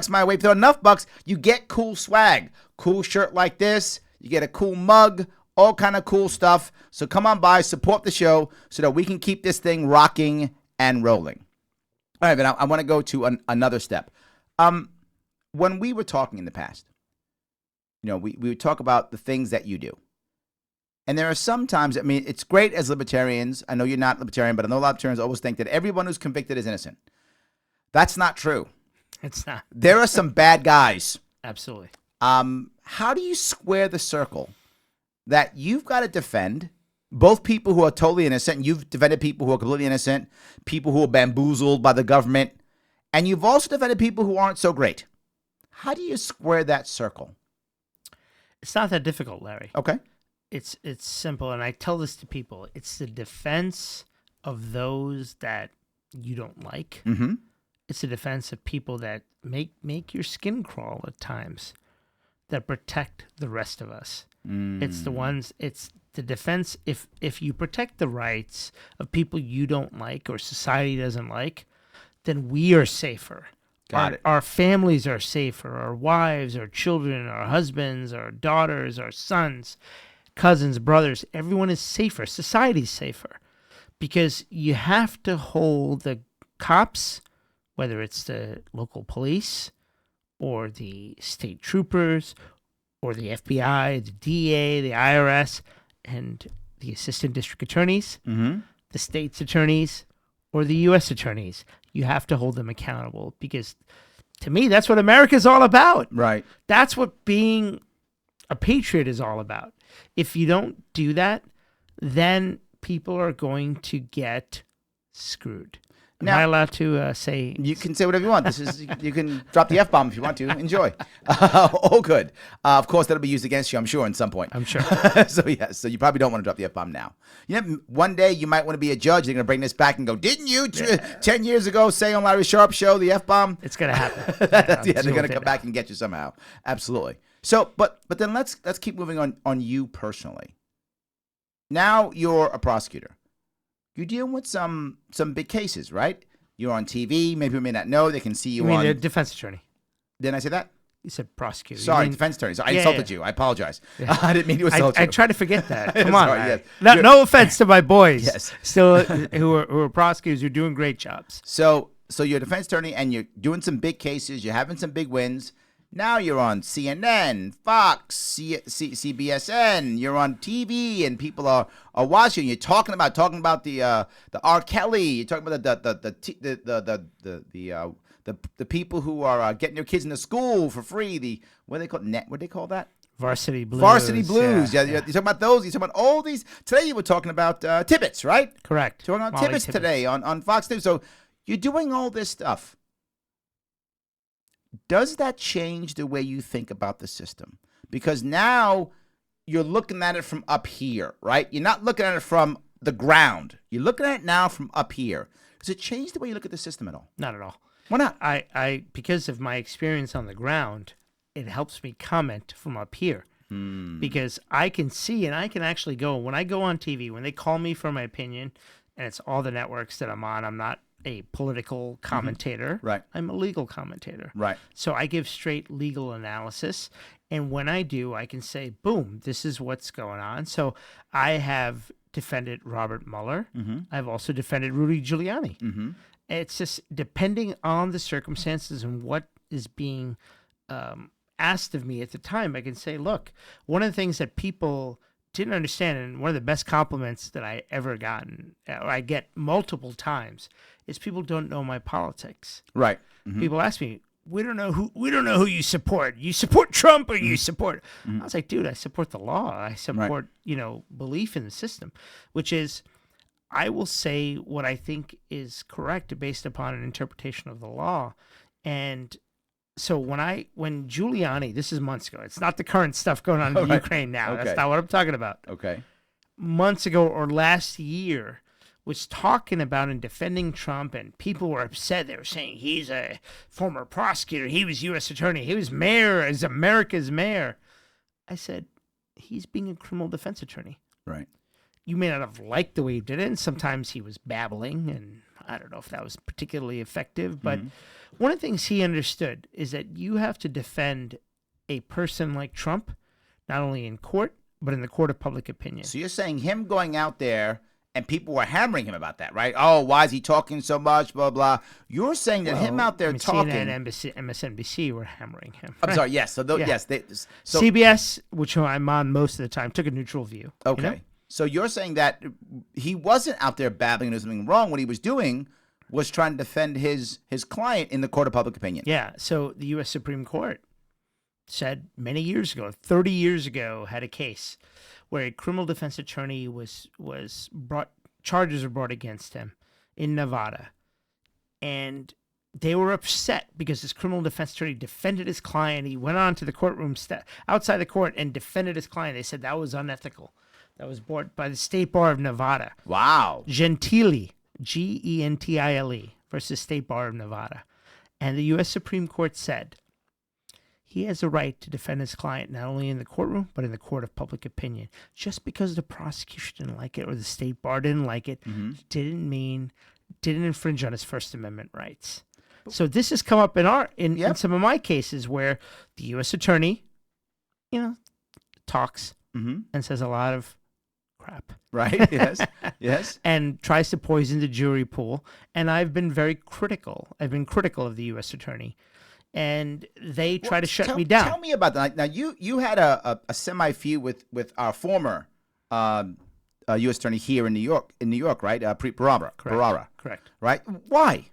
my way. Throw enough bucks, you get cool swag. Cool shirt like this. You get a cool mug, all kind of cool stuff. So come on by, support the show so that we can keep this thing rocking and rolling. All right, but I want to go to another step. When we were talking in the past, we would talk about the things that you do. And there are some times, it's great as libertarians. I know you're not libertarian, but I know libertarians always think that everyone who's convicted is innocent. That's not true. It's not. There are some bad guys. Absolutely. How do you square the circle that you've got to defend both people who are totally innocent, and you've defended people who are completely innocent, people who are bamboozled by the government, and you've also defended people who aren't so great? How do you square that circle? It's not that difficult, Larry. Okay. It's simple, and I tell this to people. It's the defense of those that you don't like. Mm-hmm. It's the defense of people that make your skin crawl at times, that protect the rest of us. It's the defense. If you protect the rights of people you don't like or society doesn't like, then we are safer. Our families are safer. Our wives, our children, our husbands, our daughters, our sons, cousins, brothers, everyone is safer. Society's safer. because you have to hold the cops, whether it's the local police or the state troopers or the FBI, the DA, the IRS, and the assistant district attorneys, the state's attorneys, or the U.S. attorneys. You have to hold them accountable because, to me, that's what America's all about. Right. That's what being a patriot is all about. If you don't do that, then people are going to get screwed. Am I allowed to say? You can say whatever you want. This is you can drop the F-bomb if you want to. Enjoy. All good. Of course, that'll be used against you, I'm sure, at some point. I'm sure. So you probably don't want to drop the F-bomb now. You know, one day you might want to be a judge. They're going to bring this back and go, didn't you 10 years ago say on Larry Sharpe show the F-bomb? It's going to happen. They're going to come back and get you somehow. Absolutely. So, but then let's keep moving on you personally. Now you're a prosecutor. You're dealing with some big cases, right? You're on TV. Maybe you may not know. They can see you, you mean on. the defense attorney? Didn't I say that? You said prosecutor. Sorry, mean, defense attorney. So I insulted you. I apologize. Yeah. I didn't mean to insult you. I try to forget that. Come on. Sorry, yes. No offense to my boys. Yes. Still, who are prosecutors, who are doing great jobs. So you're a defense attorney and you're doing some big cases. You're having some big wins. Now you're on CNN, Fox, CBSN. You're on TV, and people are watching. You're talking about the R. Kelly. You're talking about the people who are getting their kids into school for free. What do they call that? Varsity Blues. Varsity Blues. Yeah. You're talking about those. You're talking about all these. Today you were talking about Tibbetts, right? Correct. Talking about Tibbetts today on Fox News. So you're doing all this stuff. Does that change the way you think about the system? Because now you're looking at it from up here, right? You're not looking at it from the ground. You're looking at it now from up here. Does it change the way you look at the system at all? Not at all. Why not? I because of my experience on the ground, it helps me comment from up here. Because I can see and I can actually go, when I go on TV, when they call me for my opinion, and it's all the networks that I'm on, I'm not a political commentator. Right. I'm a legal commentator. Right. So I give straight legal analysis. And when I do, I can say, boom, this is what's going on. So I have defended Robert Mueller. I've also defended Rudy Giuliani. It's just depending on the circumstances and what is being asked of me at the time, I can say, look, one of the things that people didn't understand, and one of the best compliments that I ever gotten, or I get multiple times, is people don't know my politics. Right. People ask me, we don't know who you support. You support Trump or you support? I was like, dude, I support the law. I support belief in the system, which is I will say what I think is correct based upon an interpretation of the law. And so when Giuliani, this is months ago, it's not the current stuff going on in Ukraine now. Okay. That's not what I'm talking about. Okay. Months ago or last year was talking about and defending Trump, and people were upset. They were saying he's a former prosecutor. He was U.S. attorney. He was mayor, as America's mayor. I said, he's being a criminal defense attorney. Right. You may not have liked the way he did it, and sometimes he was babbling, and I don't know if that was particularly effective, but one of the things he understood is that you have to defend a person like Trump, not only in court, but in the court of public opinion. So you're saying him going out there and people were hammering him about that, right? Oh, why is he talking so much, blah, blah. You're saying that him out there talking. CNN and MSNBC were hammering him. I'm sorry, yes. So, yes. So CBS, which I'm on most of the time, took a neutral view. Okay. You know? So you're saying that he wasn't out there babbling there's something wrong. What he was doing was trying to defend his client in the court of public opinion. Yeah. So the U.S. Supreme Court said many years ago, 30 years ago, had a case where a criminal defense attorney charges were brought against him in Nevada. And they were upset because this criminal defense attorney defended his client. He went on to the courtroom outside the court and defended his client. They said that was unethical. That was brought by the State Bar of Nevada. Wow. Gentile, Gentile versus State Bar of Nevada. And the U.S. Supreme Court said he has a right to defend his client not only in the courtroom, but in the court of public opinion. Just because the prosecution didn't like it or the State Bar didn't like it didn't infringe on his First Amendment rights. So this has come up in some of my cases where the U.S. attorney, talks and says a lot of crap. Right. Yes. Yes. And tries to poison the jury pool. And I've been very critical. I've been critical of the U.S. attorney. And they try to shut me down. Tell me about that. Now, you had a semi feud with our former U.S. attorney here in New York, right? Barara. Correct. Right? Why?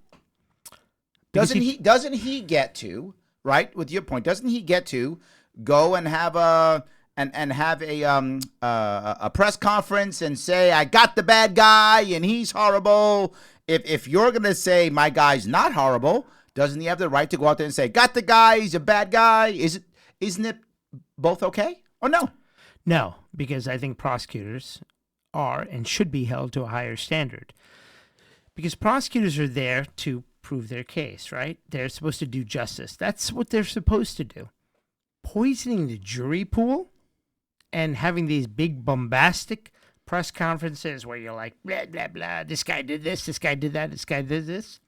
Because Doesn't he get to, right? With your point, doesn't he get to go and have a press conference and say, I got the bad guy and he's horrible? If you're gonna say my guy's not horrible, doesn't he have the right to go out there and say, got the guy, he's a bad guy? Isn't it both okay? Or no? No, because I think prosecutors are and should be held to a higher standard. Because prosecutors are there to prove their case, right? They're supposed to do justice. That's what they're supposed to do. Poisoning the jury pool and having these big bombastic press conferences where you're like, blah, blah, blah, this guy did this, this guy did that, this guy did this.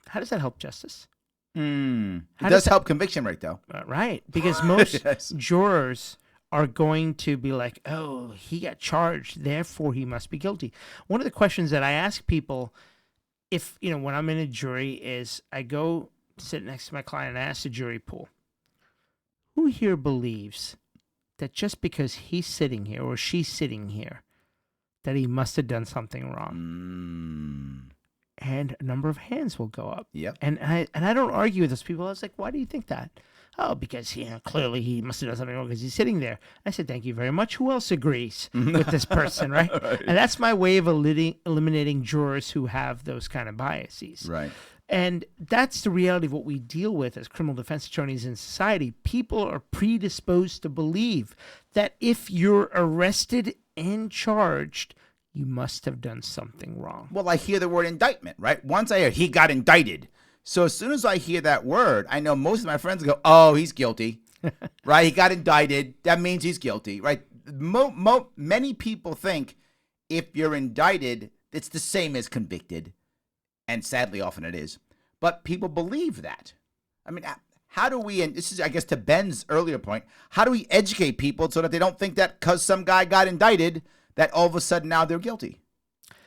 How does that help justice? It does help conviction rate, though. Right, because most Yes. jurors are going to be like, oh, he got charged, therefore he must be guilty. One of the questions that I ask people, if, when I'm in a jury, is I go sit next to my client and I ask the jury pool, who here believes that just because he's sitting here or she's sitting here, that he must have done something wrong? And a number of hands will go up. Yep. And I don't argue with those people. I was like, why do you think that? Oh, because clearly he must have done something wrong because he's sitting there. I said, thank you very much. Who else agrees with this person, right? Right. And that's my way of eliminating jurors who have those kind of biases. Right. And that's the reality of what we deal with as criminal defense attorneys in society. People are predisposed to believe that if you're arrested and charged, you must have done something wrong. Well, I hear the word indictment, right? Once I hear he got indicted. So as soon as I hear that word, I know most of my friends go, oh, he's guilty, right? He got indicted. That means he's guilty, right? Many people think if you're indicted, it's the same as convicted. And sadly, often it is. But people believe that. I mean, how do we, and this is, I guess, to Ben's earlier point, how do we educate people so that they don't think that because some guy got indicted, that all of a sudden now they're guilty?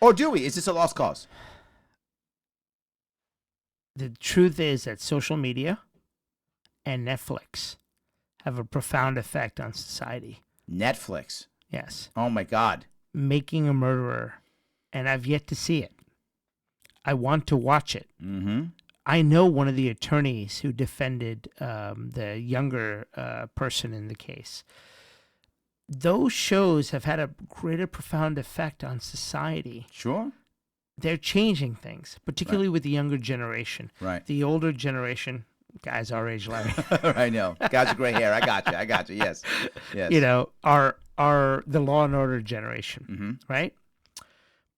Or do we? Is this a lost cause? The truth is that social media and Netflix have a profound effect on society. Netflix. Yes. Oh, my God. Making a Murderer. And I've yet to see it. I want to watch it. Mm-hmm. I know one of the attorneys who defended the younger person in the case. Those shows have had a greater profound effect on society. Sure. They're changing things, particularly with the younger generation. Right. The older generation, guys our age, Larry. I know. Guys with gray hair. I got you. Yes. Yes. Are the Law and Order generation, right?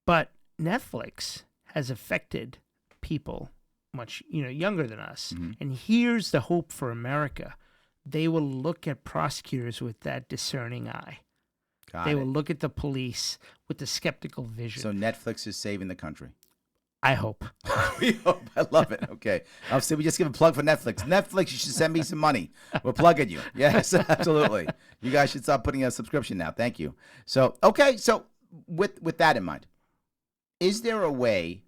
But Netflix has affected people much, younger than us. And here's the hope for America. They will look at prosecutors with that discerning eye. They will look at the police with the skeptical vision. So Netflix is saving the country. I hope. We hope. I love it. Okay. So we just give a plug for Netflix. Netflix, you should send me some money. We're plugging you. Yes, absolutely. You guys should start putting a subscription now. Thank you. So, okay. So with that in mind, is there a way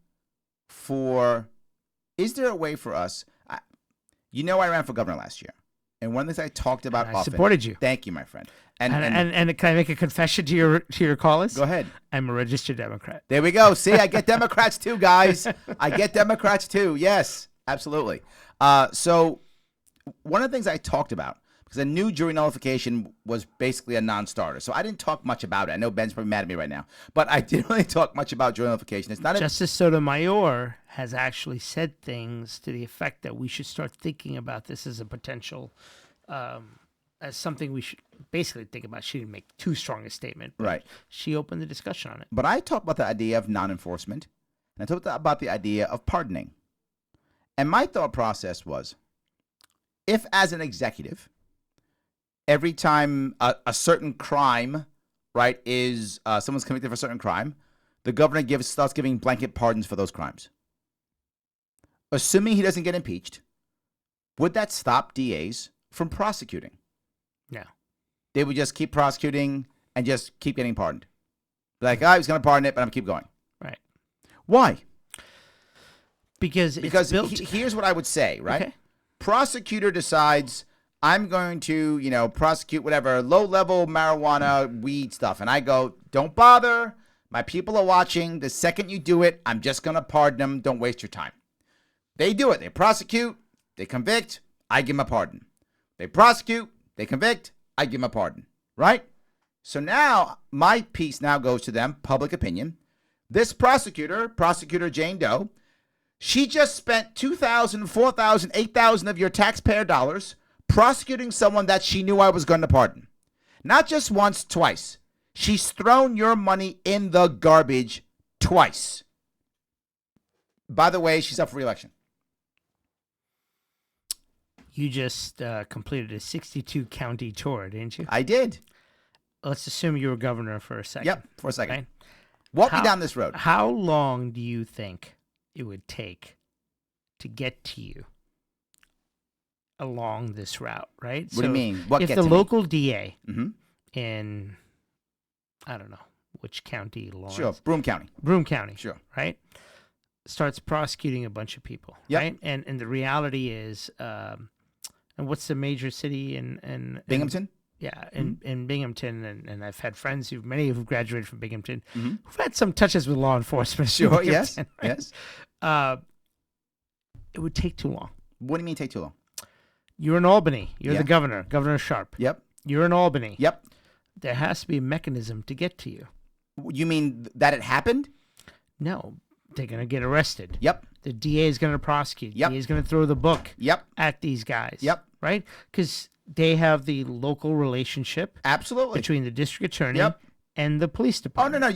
for us? I ran for governor last year. And one of the things I talked about often. I supported you. Thank you, my friend. And can I make a confession to your callers? Go ahead. I'm a registered Democrat. There we go. See, I get Democrats too, guys. I get Democrats too. Yes, absolutely. So one of the things I talked about, because I knew jury nullification was basically a non-starter, so I didn't talk much about it. I know Ben's probably mad at me right now, but I didn't really talk much about jury nullification. It's not Justice Sotomayor has actually said things to the effect that we should start thinking about this as a potential, as something we should basically think about. She didn't make too strong a statement, but right. She opened the discussion on it. But I talked about the idea of non-enforcement, and I talked about the idea of pardoning. And my thought process was, if as an executive, every time a certain crime, right, is someone's convicted for a certain crime, the governor starts giving blanket pardons for those crimes. Assuming he doesn't get impeached, would that stop DAs from prosecuting? No. They would just keep prosecuting and just keep getting pardoned. Like, I was going to pardon it, but I'm keep going. Right. Why? Because it's built. Here's what I would say, right? Okay. Prosecutor decides I'm going to, prosecute whatever low-level marijuana, weed stuff. And I go, don't bother. My people are watching. The second you do it, I'm just going to pardon them. Don't waste your time. They do it. They prosecute. They convict. I give them a pardon. They prosecute. They convict. I give them a pardon. Right? So now my piece now goes to them, public opinion. This prosecutor Jane Doe, she just spent $2,000, $4,000, $8,000 of your taxpayer dollars prosecuting someone that she knew I was going to pardon. Not just once, twice. She's thrown your money in the garbage twice. By the way, she's up for re-election. You just completed a 62-county tour, didn't you? I did. Let's assume you were governor for a second. Yep, for a second. Right? Walk me down this road. How long do you think it would take to get to you along this route, right? What do you mean? What if get the to me? local DA Mm-hmm. in, I don't know, which county, Lawrence? Sure, Broome County. Broome County. Sure. Right? Starts prosecuting a bunch of people, Yep. right? And the reality is, and what's the major city in Binghamton? Yeah, in Binghamton, and I've had friends many who've graduated from Binghamton, Mm-hmm. who've had some touches with law enforcement. Sure, in yes, Binghamton, right? yes. It would take too long. What do you mean take too long? You're in Albany. You're Yeah. the governor, Governor Sharpe. Yep, You're in Albany. yep. There has to be a mechanism to get to you. You mean that it happened? No, they're going to get arrested. Yep, The DA is going to prosecute. Yep. DA is going to throw the book yep, at these guys. Yep. Right? Because they have the local relationship absolutely. between the district attorney Yep. and the police Oh, department. no.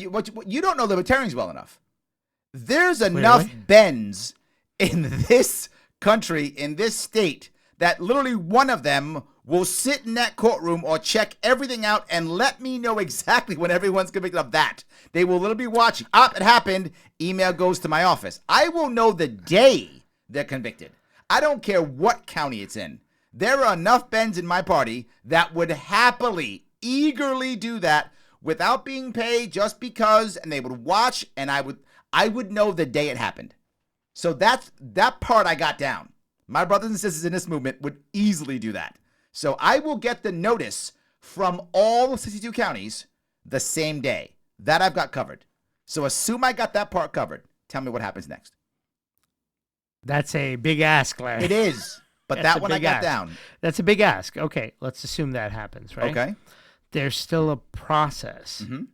You don't know libertarians well enough. There's enough Really? Bens in this country, in this state, that literally one of them will sit in that courtroom or check everything out and let me know exactly when everyone's convicted of that. They will literally be watching. It happened. Email goes to my office. I will know the day they're convicted. I don't care what county it's in. There are enough Bens in my party that would happily, eagerly do that without being paid just because, and they would watch, and I would know the day it happened. So that part I got down. My brothers and sisters in this movement would easily do that. So I will get the notice from all 62 counties the same day. That I've got covered. So assume I got that part covered. Tell me what happens next. That's a big ask, Larry. It is. But That's that a one I big got ask. down. That's a big ask. Okay, let's assume that happens, right? Okay. There's still a process Mm-hmm.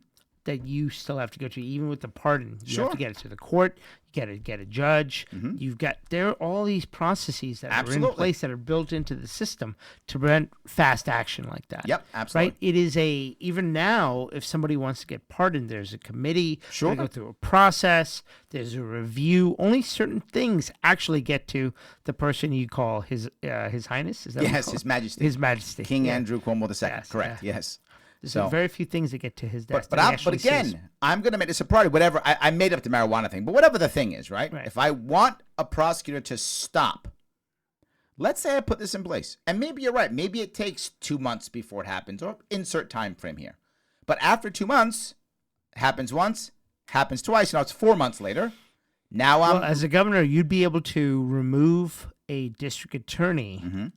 that you still have to go to, even with the pardon. You have Sure. to get it to the court. You got to get a judge. Mhm. There are all these processes that are in Absolutely. place that are built into the system to prevent fast action like that. Yep, absolutely. Right? It is even now, if somebody wants to get pardoned, there's a committee. Sure. They go through a process. There's a review. Only certain things actually get to the person you call His Highness. Is that what you Yes, call His it? Majesty. His Majesty. King Yeah. Andrew Cuomo II. Yes, Correct. yeah. Yes. There's So- very few things that get to his desk. But that he actually says. I'm going to make this a priority. Whatever I made up the marijuana thing, but whatever the thing is, right? Right. If I want a prosecutor to stop, let's say I put this in place, and maybe you're right. Maybe it takes 2 months before it happens, or insert time frame here. But after 2 months, happens once, happens twice. Now it's 4 months later. Now I'm. Well, as a governor, you'd be able to remove a district attorney. Mhm.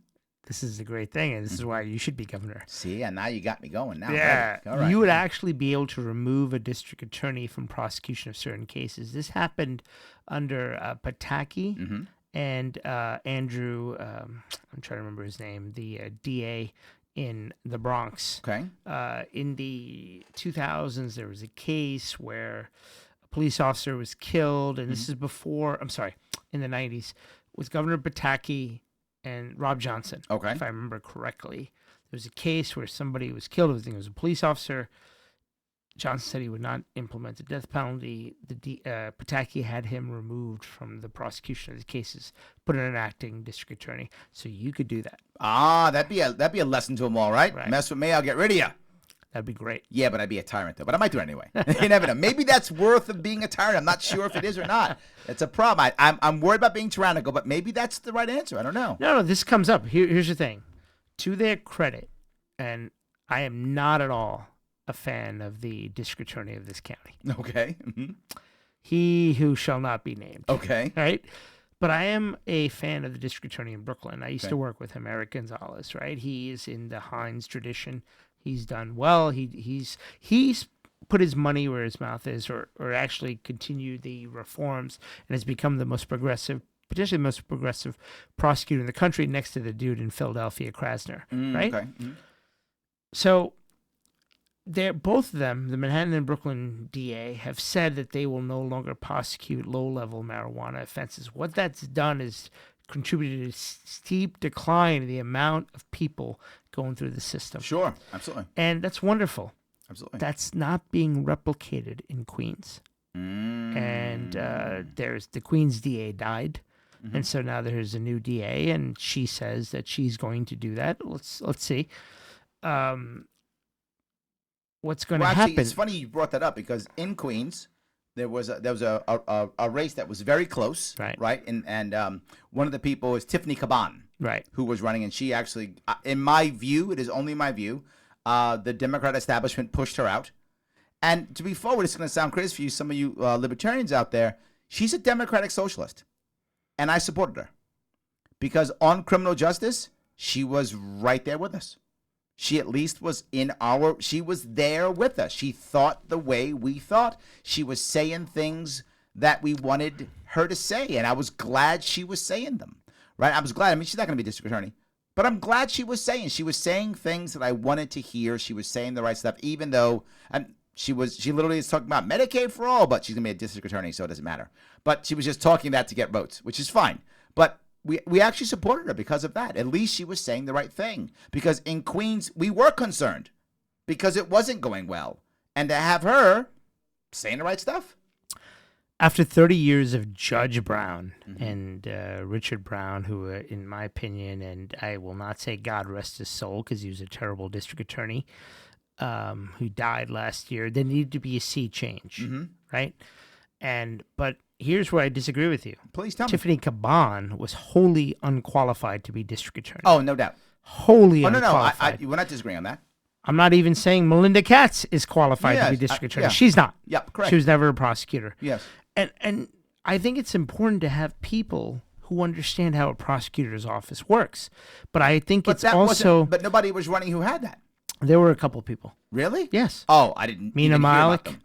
This is the great thing, and this is why you should be governor. See, and now you got me going. Now, I'm Yeah, ready. All right. you would actually be able to remove a district attorney from prosecution of certain cases. This happened under Pataki Mhm. and Andrew. I'm trying to remember his name. The DA in the Bronx. Okay. In the 2000s, there was a case where a police officer was killed, and this is before. I'm sorry, in the 90s, with Governor Pataki and Rob Johnson. Okay. If I remember correctly, there was a case where somebody was killed. I think it was a police officer. Johnson said he would not implement the death penalty. Pataki had him removed from the prosecution of the cases, put in an acting district attorney. So you could do that. That'd be a lesson to them all, right? Right. Mess with me, I'll get rid of you. That'd be great. Yeah, but I'd be a tyrant though. But I might do it anyway. You never know. Maybe that's worth of being a tyrant. I'm not sure if it is or not. It's a problem. I'm worried about being tyrannical, but maybe that's the right answer. I don't know. No, this comes up. Here's the thing. To their credit, and I am not at all a fan of the district attorney of this county. Okay. Mm-hmm. He who shall not be named. Okay. Right? But I am a fan of the district attorney in Brooklyn. I used Okay. to work with him, Eric Gonzalez, right? He is in the Hines tradition. He's done well. He's put his money where his mouth is, or actually continued the reforms, and has become the most progressive, potentially the most progressive prosecutor in the country, next to the dude in Philadelphia, Krasner, right? Okay. Mm-hmm. So they're both of them, the Manhattan and Brooklyn DA, have said that they will no longer prosecute low-level marijuana offenses. What that's done is contributed to a steep decline in the amount of people going through the system. Sure. Absolutely. And that's wonderful. Absolutely. That's not being replicated in Queens. And there's the Queens DA died. And so now there's a new DA, and she says that she's going to do that. Let's see. What's going to happen? It's funny you brought that up, because in Queens there was a race that was very close, right? And one of the people is Tiffany Caban, right, who was running, and she actually, in my view, it is only my view, the Democrat establishment pushed her out. And to be forward, it's going to sound crazy for you, some of you libertarians out there. She's a Democratic socialist, and I supported her because on criminal justice, she was right there with us. She at least was she was there with us. She thought the way we thought. She was saying things that we wanted her to say, and I was glad she was saying them, right? I was glad. I mean, she's not going to be district attorney, but I'm glad she was saying things that I wanted to hear. She was saying the right stuff, even though she literally is talking about Medicaid for all, but she's going to be a district attorney, so it doesn't matter. But she was just talking that to get votes, which is fine. But we actually supported her because of that. At least she was saying the right thing. Because in Queens, we were concerned because it wasn't going well. And to have her saying the right stuff. After 30 years of Judge Brown and Richard Brown, who, in my opinion, and I will not say God rest his soul because he was a terrible district attorney, who died last year, there needed to be a sea change, right? But here's where I disagree with you. Please tell me. Tiffany Caban was wholly unqualified to be district attorney. Oh, no doubt. Wholly No. unqualified. We're not disagreeing on that. I'm not even saying Melinda Katz is qualified to be district attorney. Yeah. She's not. Yep, correct. She was never a prosecutor. Yes. And I think it's important to have people who understand how a prosecutor's office works. But I think it's also... But nobody was running who had that. There were a couple people. Really? Yes. Oh, I didn't Mina even hear about Malik them.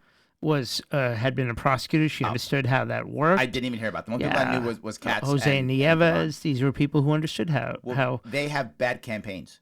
had been a prosecutor. She understood how that worked. I didn't even hear about them. One people I knew was Katz. Jose Nieves. These were people who understood how they have bad campaigns.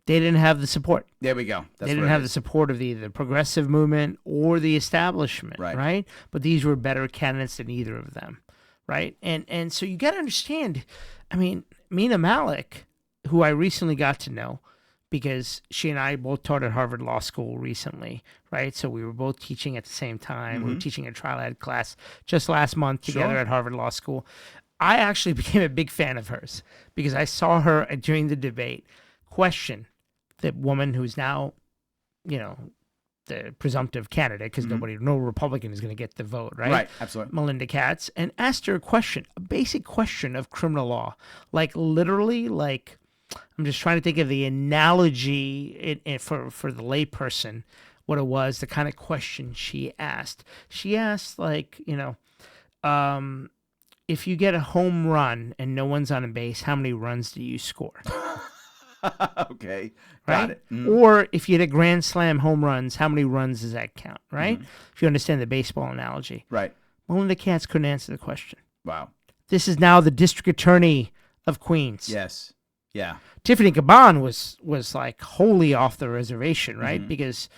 They didn't have the support. There we go. They didn't have the support of the progressive movement or the establishment, right? But these were better candidates than either of them, right? And so you got to understand, I mean, Mina Malik, who I recently got to know, because she and I both taught at Harvard Law School recently, right? So we were both teaching at the same time. We were teaching a trial ed class just last month together at Harvard Law School. I actually became a big fan of hers because I saw her during the debate question the woman who's now, the presumptive candidate, because no Republican is going to get the vote, right? Right, absolutely. Melinda Katz, and asked her a question, a basic question of criminal law, literally, I'm just trying to think of the analogy for the layperson, what it was, the kind of question she asked. She asked, if you get a home run and no one's on a base, how many runs do you score? Okay, right? got it. Or if you hit a grand slam home runs, how many runs does that count, right? If you understand the baseball analogy. Right. Melinda Katz couldn't answer the question. Wow. This is now the district attorney of Queens. Yes. Yeah. Tiffany Caban was wholly off the reservation, right? Because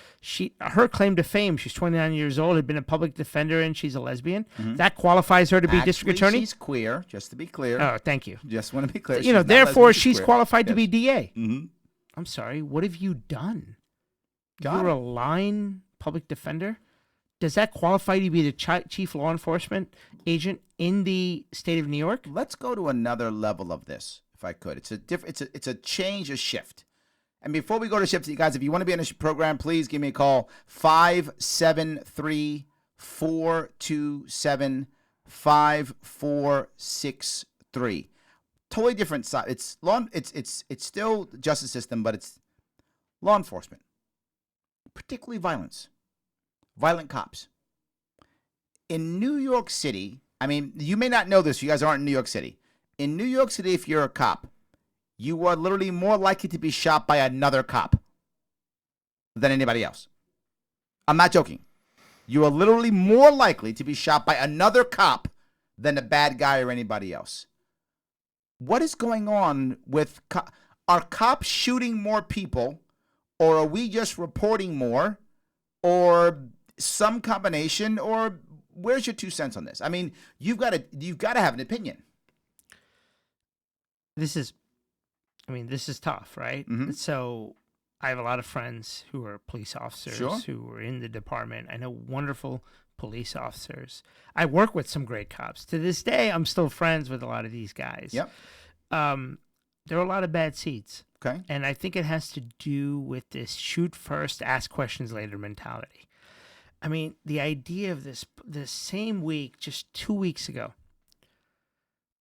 her claim to fame, she's 29 years old, had been a public defender, and she's a lesbian. That qualifies her to be district attorney. She's queer, just to be clear. Oh, thank you. Just want to be clear. Therefore, she's queer. qualified to be DA. Mm-hmm. I'm sorry. What have you done? Got You're it. a line public defender. Does that qualify you to be the chief law enforcement agent in the state of New York? Let's go to another level of this, if I could. It's a change, a shift. And before we go to shift, you guys, if you want to be on this program, please give me a call. 573-427-5463. Totally different side. It's law. It's still the justice system, but it's law enforcement. particularly violent cops. In New York City, I mean, you may not know this, you guys aren't in New York City. In New York City, if you're a cop, you are literally more likely to be shot by another cop than anybody else. I'm not joking. You are literally more likely to be shot by another cop than a bad guy or anybody else. What is going on with are cops shooting more people, or are we just reporting more, or some combination, or where's your 2 cents on this? I mean, you've got to have an opinion. This is tough, right? Mm-hmm. So I have a lot of friends who are police officers who were in the department. I know wonderful police officers. I work with some great cops. To this day, I'm still friends with a lot of these guys. Yep. There are a lot of bad seeds. Okay. And I think it has to do with this shoot first, ask questions later mentality. I mean, the idea of this same week, just 2 weeks ago,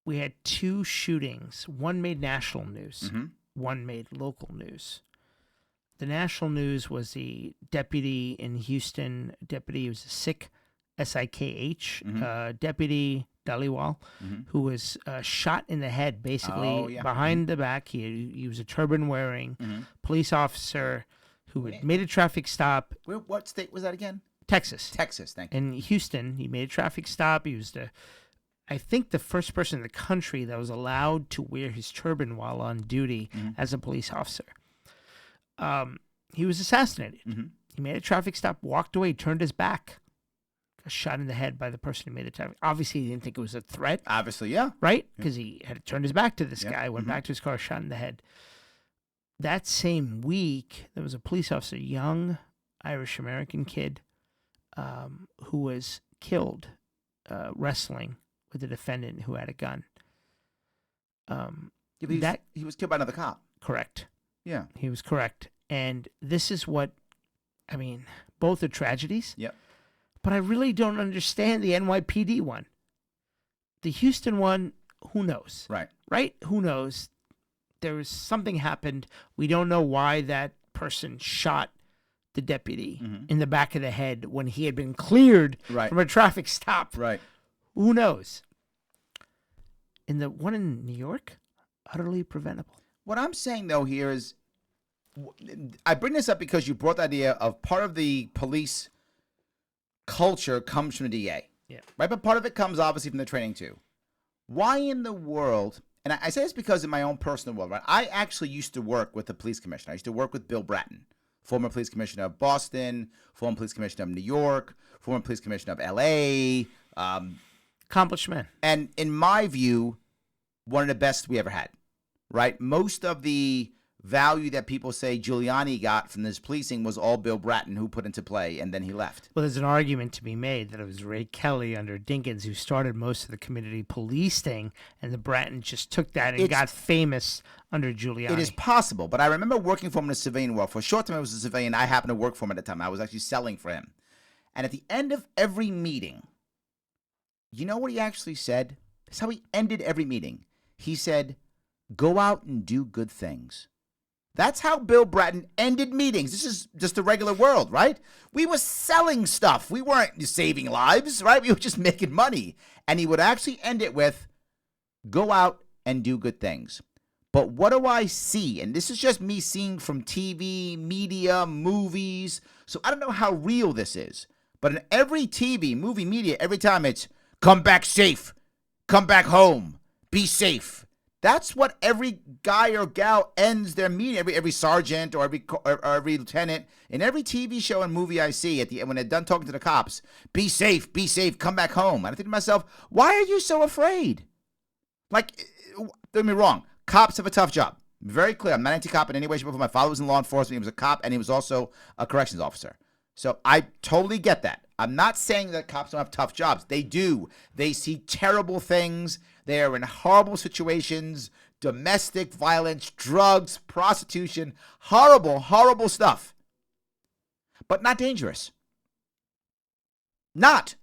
we had 2 shootings. One made national news. Mm-hmm. One made local news. The national news was the deputy in Houston. Deputy was a Sikh, S-I-K-H, Deputy Dhaliwal, who was shot in the head, basically behind the back. He was a turban wearing police officer who had made a traffic stop. What state was that again? Texas. Texas, thank you. In Houston, he made a traffic stop. He was I think the first person in the country that was allowed to wear his turban while on duty as a police officer. He was assassinated. He made a traffic stop, walked away, turned his back, got shot in the head by the person who made the traffic. Obviously, he didn't think it was a threat. Obviously, yeah. Right? Because he had turned his back to this guy, went back to his car, shot in the head. That same week, there was a police officer, young Irish-American kid, who was killed wrestling with a defendant who had a gun. He was killed by another cop. Correct. Yeah. He was correct. And this is what, I mean, both are tragedies. Yep. But I really don't understand the NYPD one. The Houston one, who knows? Right. Right? Who knows? There was something happened. We don't know why that person shot the deputy in the back of the head when he had been cleared from a traffic stop. Right. Who knows? In the one in New York, utterly preventable. What I'm saying, though, here is, I bring this up because you brought the idea of part of the police culture comes from the DA. Yeah. Right? But part of it comes, obviously, from the training, too. Why in the world, and I say this because in my own personal world, right? I actually used to work with the police commissioner. I used to work with Bill Bratton, former police commissioner of Boston, former police commissioner of New York, former police commissioner of L.A., Accomplished man. and in my view, one of the best we ever had, right? Most of the value that people say Giuliani got from this policing was all Bill Bratton who put into play, and then he left. Well, there's an argument to be made that it was Ray Kelly under Dinkins who started most of the community police thing, and the Bratton just took that and got famous under Giuliani. It is possible, but I remember working for him in a civilian world. For a short time, I was a civilian. I happened to work for him at the time. I was actually selling for him. And at the end of every meeting, you know what he actually said? That's how he ended every meeting. He said, go out and do good things. That's how Bill Bratton ended meetings. This is just a regular world, right? We were selling stuff. We weren't saving lives, right? We were just making money. And he would actually end it with, go out and do good things. But what do I see? And this is just me seeing from TV, media, movies. So I don't know how real this is. But in every TV, movie, media, every time it's, come back safe, come back home, be safe. That's what every guy or gal ends their meeting. Every sergeant or every lieutenant in every TV show and movie I see when they're done talking to the cops, be safe, come back home. And I think to myself, why are you so afraid? Like, don't get me wrong, cops have a tough job. Very clear. I'm not anti-cop in any way, shape, or form. My father was in law enforcement. He was a cop, and he was also a corrections officer. So I totally get that. I'm not saying that cops don't have tough jobs. They do. They see terrible things. They are in horrible situations, domestic violence, drugs, prostitution, horrible, horrible stuff. But not dangerous. Not.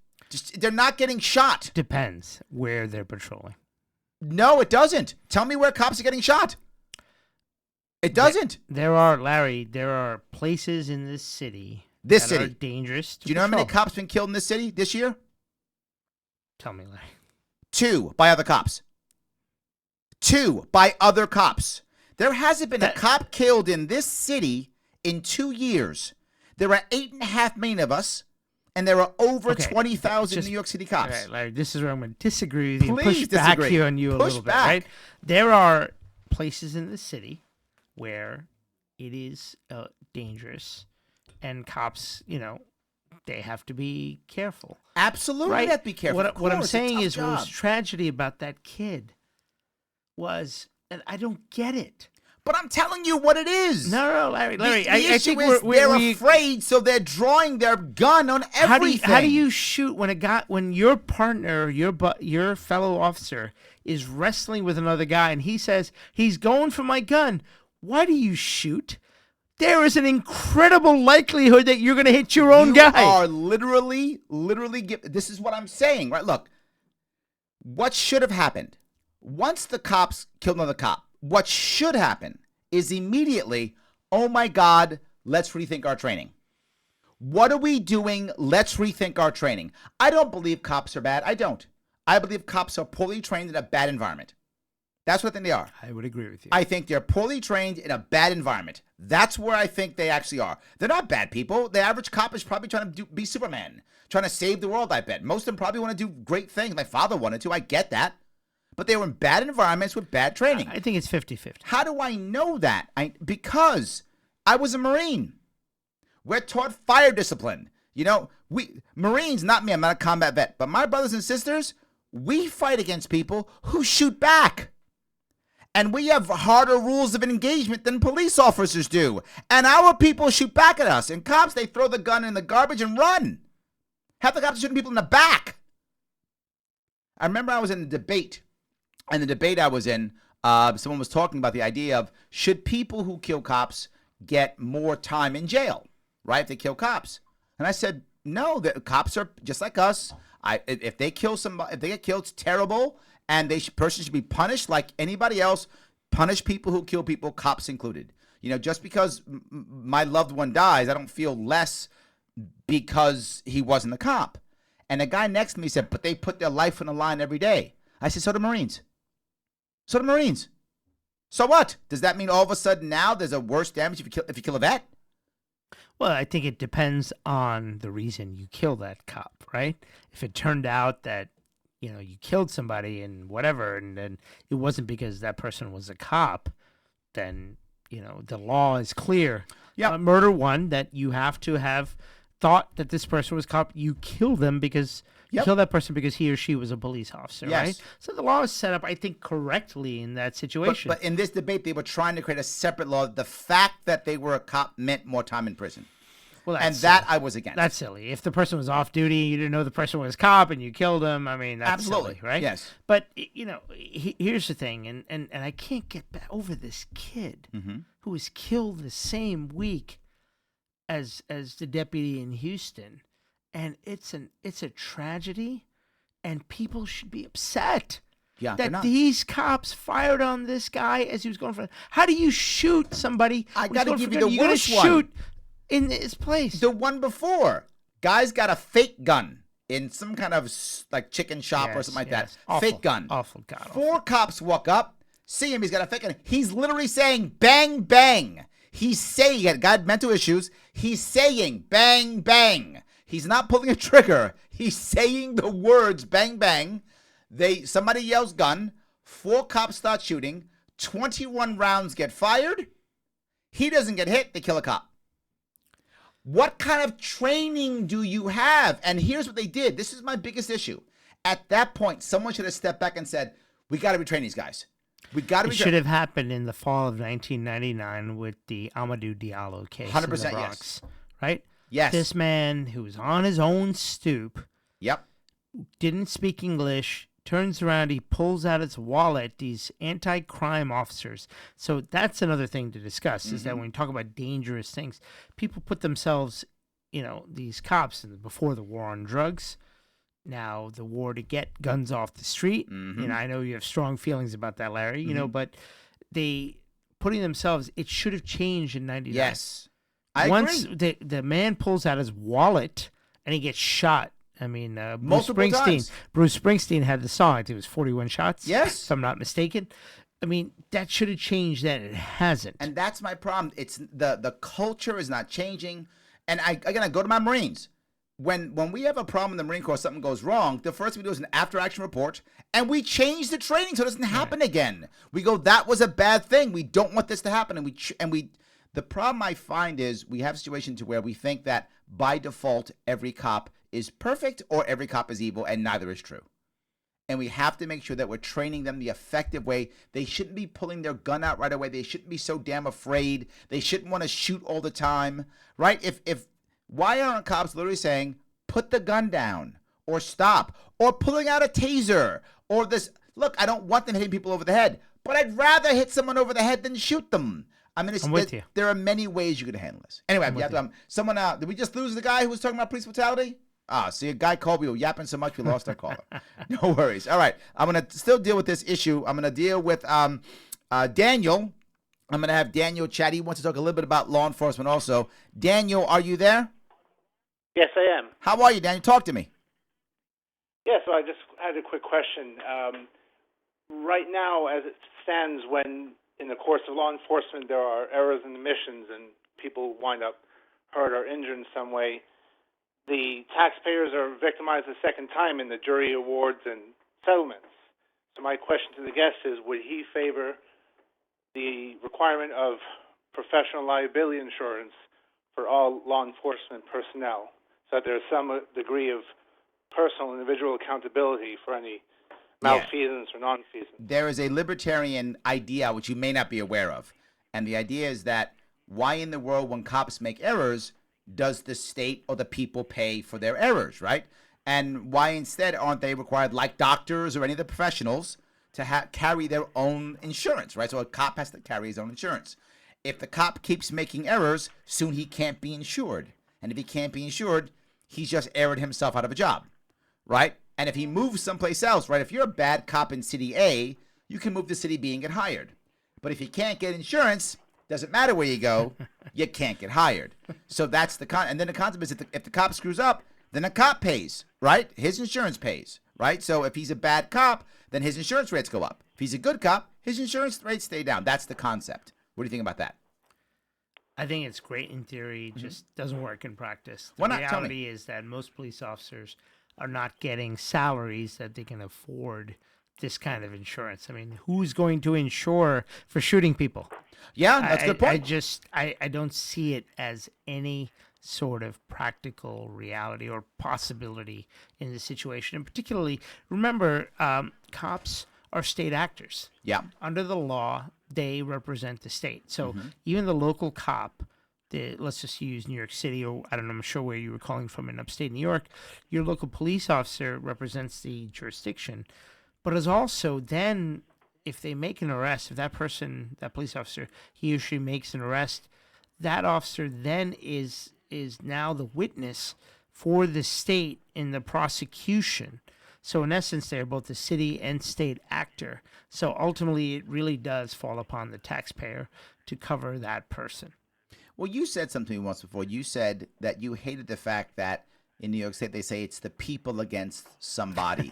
They're not getting shot. Depends where they're patrolling. No, it doesn't. Tell me where cops are getting shot. It doesn't. There are places in this city This that city. are dangerous to Do you know how many patrol. cops been killed in this city this year? Tell me, Larry. 2 by other cops. 2 by other cops. There hasn't been a cop killed in this city in 2 years. There are 8.5 million of us, and there are over 20,000 New York City cops. All right, Larry, this is where I'm going to disagree with you. Please Push back disagree. here on you a Push little back. bit, right? There are places in the city where it is dangerous, and cops, they have to be careful. Absolutely, Right? have to be careful. What I'm Of course, saying it's is, a what tough was job. tragedy about that kid was, and I don't get it. But I'm telling you what it is. No, Larry. The I issue think is they're we afraid, so they're drawing their gun on everything. How do you shoot when your partner, your fellow officer is wrestling with another guy and he says he's going for my gun? Why do you shoot? There is an incredible likelihood that you're going to hit your own guy. You are literally. This is what I'm saying, right? Look, what should have happened once the cops killed another cop? What should happen is immediately, oh my God, let's rethink our training. What are we doing? Let's rethink our training. I don't believe cops are bad. I don't. I believe cops are poorly trained in a bad environment. That's what I think they are. I would agree with you. I think they're poorly trained in a bad environment. That's where I think they actually are. They're not bad people. The average cop is probably trying to be Superman, trying to save the world, I bet. Most of them probably want to do great things. My father wanted to. I get that. But they were in bad environments with bad training. I think it's 50-50. How do I know that? Because I was a Marine. We're taught fire discipline. Marines, not me, I'm not a combat vet, but my brothers and sisters, we fight against people who shoot back. And we have harder rules of engagement than police officers do. And our people shoot back at us. And cops, they throw the gun in the garbage and run. Half the cops are shooting people in the back. I remember I was in a debate. And the debate I was in, someone was talking about the idea of should people who kill cops get more time in jail, right? If they kill cops. And I said, no, the cops are just like us. If they kill somebody, if they get killed, it's terrible. And person should be punished like anybody else. Punish people who kill people, cops included. Just because my loved one dies, I don't feel less because he wasn't a cop. And the guy next to me said, but they put their life on the line every day. I said, so do Marines. So do Marines. So what? Does that mean all of a sudden now there's a worse damage if you kill a vet? Well, I think it depends on the reason you kill that cop, right? If it turned out that, you killed somebody and whatever, and then it wasn't because that person was a cop, then, the law is clear. Yeah. Murder one, that you have to have thought that this person was a cop. You kill them because you kill that person because he or she was a police officer, right? So the law is set up, I think, correctly in that situation. But in this debate, they were trying to create a separate law. The fact that they were a cop meant more time in prison. Well, and that I was against. That's silly. If the person was off duty, you didn't know the person was a cop, and you killed him. I mean, that's absolutely silly, right? Yes. But here's the thing, and I can't get over this kid who was killed the same week as the deputy in Houston, and it's a tragedy, and people should be upset. Yeah, that these cops fired on this guy as he was going for. How do you shoot somebody? I got to give you the You're worst gonna one. Shoot in this place. The one before, guy's got a fake gun in some kind of like chicken shop or something like that. Awful, fake gun. Awful, God. Four cops walk up, see him. He's got a fake gun. He's literally saying bang bang. He's saying he got mental issues. He's saying bang bang. He's not pulling a trigger. He's saying the words bang bang. Somebody yells gun. 4 cops start shooting. 21 rounds get fired. He doesn't get hit. They kill a cop. What kind of training do you have? And here's what they did. This is my biggest issue. At that point, someone should have stepped back and said, we got to retrain these guys. We got to It should have happened in the fall of 1999 with the Amadou Diallo case 100% in the Bronx, right? Yes. This man who was on his own stoop, didn't speak English, turns around, he pulls out his wallet, these anti-crime officers. So that's another thing to discuss, is that when you talk about dangerous things, people put themselves, these cops before the war on drugs, now the war to get guns off the street. I know you have strong feelings about that, Larry, but they putting themselves. It should have changed in '99. Yes, I Once agree. the man pulls out his wallet and he gets shot. I mean, Multiple times. Bruce Springsteen had the song. I think it was 41 shots. Yes. if I'm not mistaken. I mean, that should have changed. That it hasn't. And that's my problem. It's the culture is not changing. And I go to my Marines. When we have a problem in the Marine Corps, something goes wrong, the first thing we do is an after-action report, and we change the training so it doesn't happen again. We go, that was a bad thing. We don't want this to happen, and we. The problem I find is we have situations to where we think that by default every cop is perfect or every cop is evil, and neither is true. And we have to make sure that we're training them the effective way. They shouldn't be pulling their gun out right away. They shouldn't be so damn afraid. They shouldn't want to shoot all the time, right? If why aren't cops literally saying, put the gun down or stop or pulling out a taser or this? Look, I don't want them hitting people over the head, but I'd rather hit someone over the head than shoot them. I mean, I'm with you. There are many ways you could handle this. Anyway, someone did we just lose the guy who was talking about police brutality? See, a guy called. We were yapping so much we lost our caller. No worries. All right, I'm gonna still deal with this issue. I'm gonna deal with Daniel. I'm gonna have Daniel chat. He wants to talk a little bit about law enforcement also. Daniel, are you there? Yes, I am. How are you, Daniel? Talk to me. Yeah, so I just had a quick question. Right now, as it stands, when in the course of law enforcement there are errors in admissions and people wind up hurt or injured in some way, the taxpayers are victimized a second time in the jury awards and settlements. So my question to the guest is, would he favor the requirement of professional liability insurance for all law enforcement personnel, so that there's some degree of personal individual accountability for any malfeasance or non-feasance? There is a libertarian idea which you may not be aware of. And the idea is that why in the world, when cops make errors, does the state or the people pay for their errors, right? And why instead aren't they required, like doctors or any of the professionals, to carry their own insurance, right? So a cop has to carry his own insurance. If the cop keeps making errors, soon he can't be insured. And if he can't be insured, he's just erred himself out of a job, right? And if he moves someplace else, right? If you're a bad cop in city A, you can move to city B and get hired. But if you can't get insurance, doesn't matter where you go, you can't get hired. So that's and then the concept is if the cop screws up, then the cop pays, right? His insurance pays, right? So if he's a bad cop, then his insurance rates go up. If he's a good cop, his insurance rates stay down. That's the concept. What do you think about that? I think it's great in theory, just doesn't work in practice. The Why not? Tell me. reality is that most police officers are not getting salaries that they can afford this kind of insurance. I mean, who's going to insure for shooting people? Yeah, that's a good point. I don't see it as any sort of practical reality or possibility in this situation. And particularly, remember, cops are state actors. Yeah. Under the law, they represent the state. So even the local cop, let's just use New York City, or I don't know, I'm sure where you were calling from in upstate New York, your local police officer represents the jurisdiction, but is also then, if they make an arrest, if that person, that police officer, he or she makes an arrest, that officer then is now the witness for the state in the prosecution. So in essence, they're both the city and state actor. So ultimately, it really does fall upon the taxpayer to cover that person. Well, you said something once before. You said that you hated the fact that in New York State they say it's the people against somebody,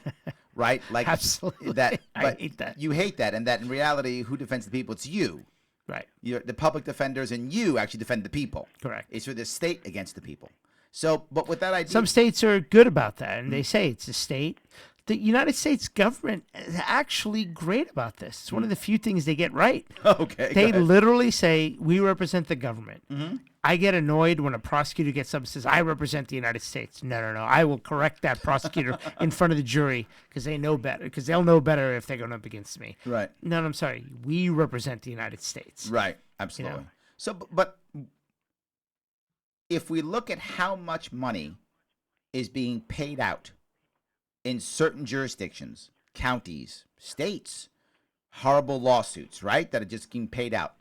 right? Like Absolutely. But I hate that. You hate that, and that in reality, who defends the people? It's you. Right. You're the public defenders, and you actually defend the people. Correct. It's for the state against the people. So, but with that idea, Some states are good about that, and they say it's a state. The United States government is actually great about this. It's one of the few things they get right. Okay. They literally say, we represent the government. I get annoyed when a prosecutor gets up and says, I represent the United States. No. I will correct that prosecutor in front of the jury because they know better, because they'll know better if they're going up against me. Right. No, I'm sorry. We represent the United States. Right. Absolutely. You know? So, but if we look at how much money is being paid out in certain jurisdictions, counties, states, horrible lawsuits, right, that are just being paid out.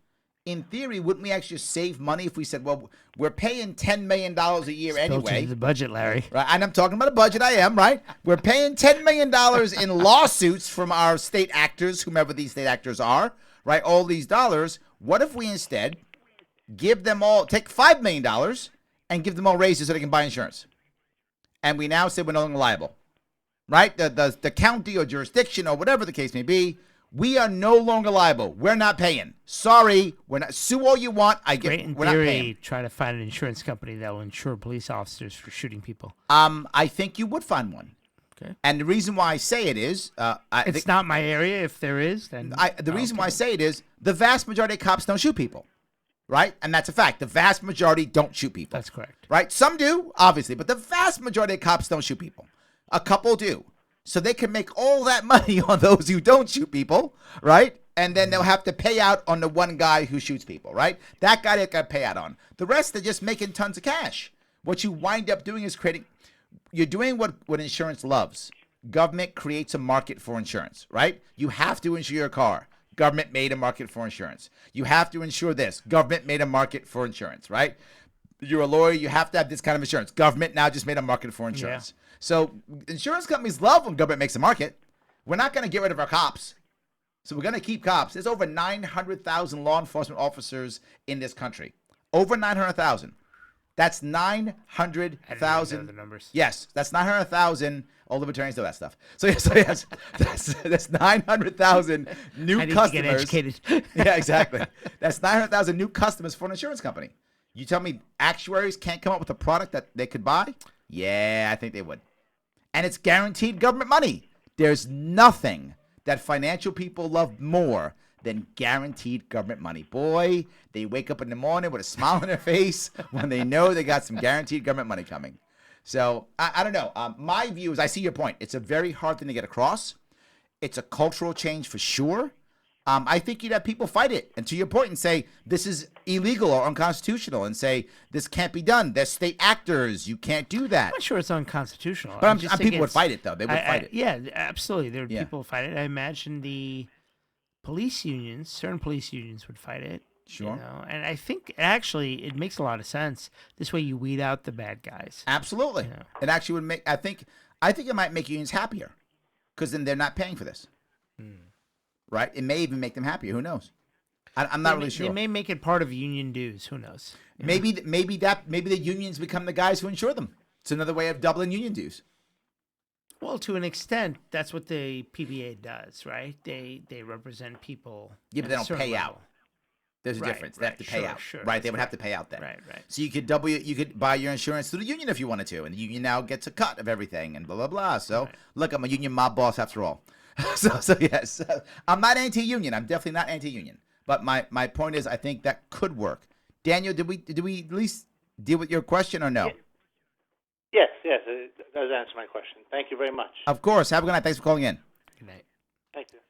In theory, wouldn't we actually save money if we said, well, we're paying $10 million a year Built anyway? into the budget, Larry. Right, and I'm talking about a budget, I am, right? We're paying $10 million in lawsuits from our state actors, whomever these state actors are, right? All these dollars. What if we instead give them all, take $5 million and give them all raises so they can buy insurance? And we now say we're no longer liable, right? The county or jurisdiction or whatever the case may be, we are no longer liable. We're not paying. Sorry, we're not. Sue all you want. Great in we're not paying. theory, try to find an insurance company that will insure police officers for shooting people. I think you would find one. Okay. And the reason why I say it is, It's not my area. If there is, then the reason why I say it is the vast majority of cops don't shoot people, right? And that's a fact. The vast majority don't shoot people. That's correct. Right? Some do, obviously, but the vast majority of cops don't shoot people. A couple do. So they can make all that money on those who don't shoot people, right? And then they'll have to pay out on the one guy who shoots people, right? That guy they got to pay out on. The rest are just making tons of cash. What you wind up doing is you're doing what insurance loves. Government creates a market for insurance, right? You have to insure your car. Government made a market for insurance. You have to insure this. Government made a market for insurance, right? You're a lawyer. You have to have this kind of insurance. Government now just made a market for insurance. Yeah. So insurance companies love when government makes a market. We're not going to get rid of our cops. So we're going to keep cops. There's over 900,000 law enforcement officers in this country. Over 900,000. That's 900,000. The numbers. Yes, that's 900,000. All libertarians know that stuff. So yes, that's 900,000 new customers. To get educated. Yeah, exactly. That's 900,000 new customers for an insurance company. You tell me actuaries can't come up with a product that they could buy? Yeah, I think they would. And it's guaranteed government money. There's nothing that financial people love more than guaranteed government money. Boy, they wake up in the morning with a smile on their face when they know they got some guaranteed government money coming. So I don't know. My view is, I see your point. It's a very hard thing to get across. It's a cultural change for sure. I think you'd have people fight it, and to your point, and say this is illegal or unconstitutional, and say this can't be done. They're state actors. You can't do that. I'm not sure it's unconstitutional. But people would fight it, though. They would fight it. Yeah, absolutely. There would people fight it. I imagine the police unions, certain police unions would fight it. Sure. You know? And I think actually it makes a lot of sense. This way you weed out the bad guys. Absolutely. You know? It actually would make, I think it might make unions happier, because then they're not paying for this. Right? It may even make them happier. Who knows? I'm not really sure. They may make it part of union dues. Who knows? Maybe the unions become the guys who insure them. It's another way of doubling union dues. Well, to an extent, that's what the PBA does, right? They represent people. Yeah, but they don't pay out. There's a difference. They have to pay out. Sure, right? They would have to pay out then. Right. So you could buy your insurance through the union if you wanted to, and the union now gets a cut of everything and blah blah blah. So look, I'm a union mob boss after all. So yes, I'm not anti-union. I'm definitely not anti-union. But my point is, I think that could work. Daniel, did we at least deal with your question or no? Yes, it does answer my question. Thank you very much. Of course. Have a good night. Thanks for calling in. Good night. Thank you.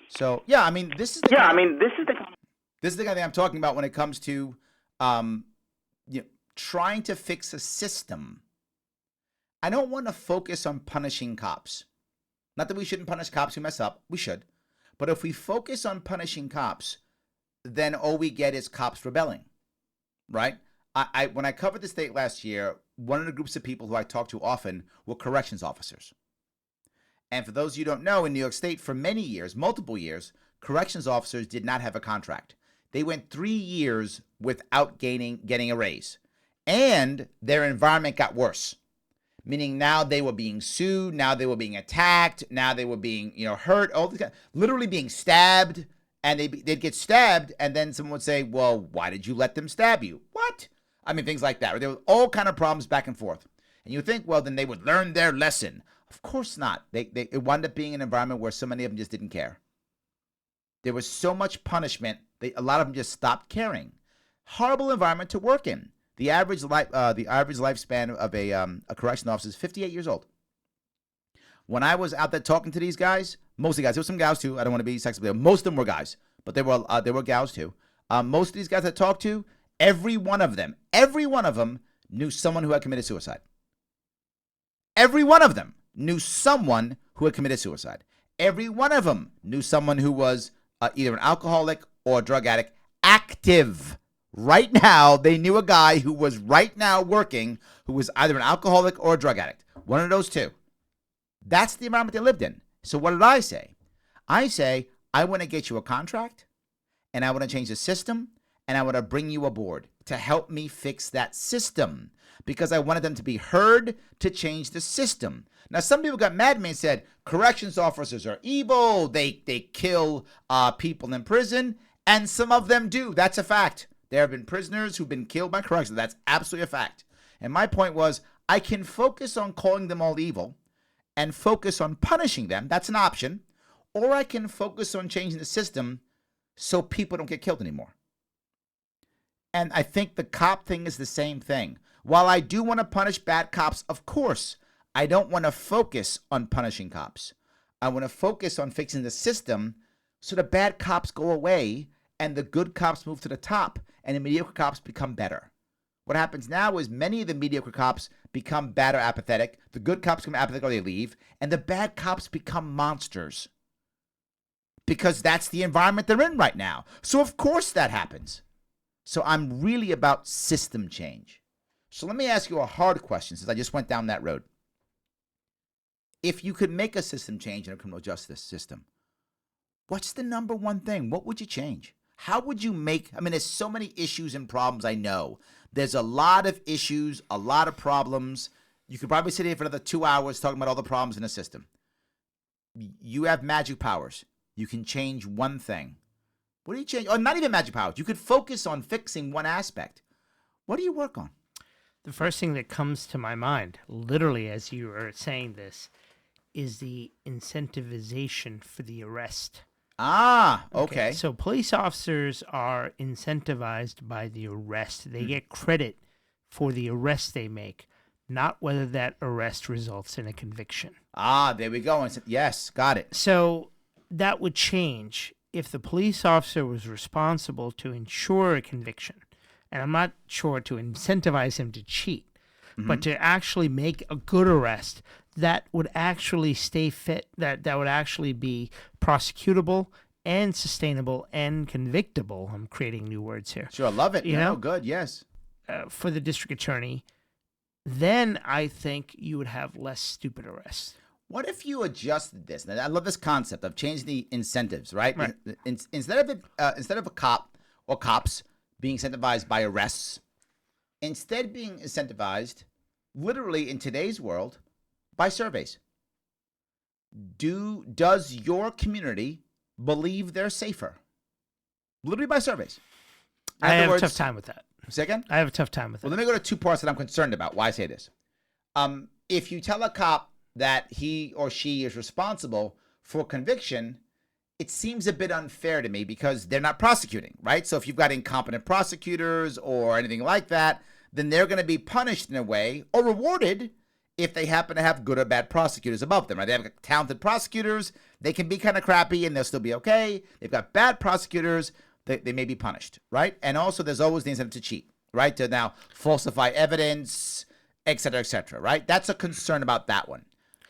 So yeah, I mean, this is the kind of thing I'm talking about when it comes to trying to fix a system. I don't want to focus on punishing cops. Not that we shouldn't punish cops who mess up. We should. But if we focus on punishing cops, then all we get is cops rebelling, right? When I covered the state last year, one of the groups of people who I talked to often were corrections officers. And for those of you who don't know, in New York State, for many years, multiple years, corrections officers did not have a contract. They went 3 years without getting a raise. And their environment got worse. Meaning now they were being sued, now they were being attacked, now they were being, hurt, all this literally being stabbed, and they'd get stabbed, and then someone would say, well, why did you let them stab you? What? I mean, things like that. There were all kind of problems back and forth. And you think, well, then they would learn their lesson. Of course not. It wound up being an environment where so many of them just didn't care. There was so much punishment, a lot of them just stopped caring. Horrible environment to work in. The average lifespan of a correction officer is 58 years old. When I was out there talking to these guys, mostly guys, there were some gals too. I don't want to be sexist. Most of them were guys, but there were gals too. Most of these guys I talked to, every one of them knew someone who had committed suicide. Every one of them knew someone who had committed suicide. Every one of them knew someone who was either an alcoholic or a drug addict, active. Right now, they knew a guy who was right now working who was either an alcoholic or a drug addict. One of those two. That's the environment they lived in. So what did I say? I say, I want to get you a contract, and I want to change the system, and I want to bring you aboard to help me fix that system because I wanted them to be heard to change the system. Now, some people got mad at me and said, corrections officers are evil. They kill people in prison, and some of them do. That's a fact. There have been prisoners who've been killed by corrections. That's absolutely a fact. And my point was, I can focus on calling them all evil and focus on punishing them. That's an option. Or I can focus on changing the system so people don't get killed anymore. And I think the cop thing is the same thing. While I do want to punish bad cops, of course, I don't want to focus on punishing cops. I want to focus on fixing the system so the bad cops go away and the good cops move to the top and the mediocre cops become better. What happens now is many of the mediocre cops become bad or apathetic. The good cops become apathetic or they leave. And the bad cops become monsters. Because that's the environment they're in right now. So of course that happens. So I'm really about system change. So let me ask you a hard question since I just went down that road. If you could make a system change in a criminal justice system, what's the number one thing? What would you change? How would you make, there's so many issues and problems, I know. There's a lot of issues, a lot of problems. You could probably sit here for another 2 hours talking about all the problems in the system. You have magic powers. You can change one thing. What do you change? Or not even magic powers. You could focus on fixing one aspect. What do you work on? The first thing that comes to my mind, literally as you were saying this, is the incentivization for the arrest. Ah, okay. So police officers are incentivized by the arrest. They get credit for the arrest they make, not whether that arrest results in a conviction. Ah, there we go. Yes, got it. So that would change if the police officer was responsible to ensure a conviction. And I'm not sure to incentivize him to cheat, but to actually make a good arrest that would actually stay fit, that would actually be prosecutable and sustainable and convictable. I'm creating new words here. Sure, I love it. You know? Good, yes. For the district attorney, then I think you would have less stupid arrests. What if you adjusted this? And I love this concept of changing the incentives, right? Instead of a cop or cops being incentivized by arrests, instead being incentivized, literally in today's world, by surveys. Does your community believe they're safer? Literally by surveys. I have a tough time with that. Second? I have a tough time with that. Well, let me go to two parts that I'm concerned about. Why I say this. If you tell a cop that he or she is responsible for conviction, it seems a bit unfair to me because they're not prosecuting, right? So if you've got incompetent prosecutors or anything like that, then they're going to be punished in a way or rewarded if they happen to have good or bad prosecutors above them, right? They have talented prosecutors. They can be kind of crappy and they'll still be okay. They've got bad prosecutors. They may be punished, right? And also there's always the incentive to cheat, right? To now falsify evidence, et cetera, right? That's a concern about that one.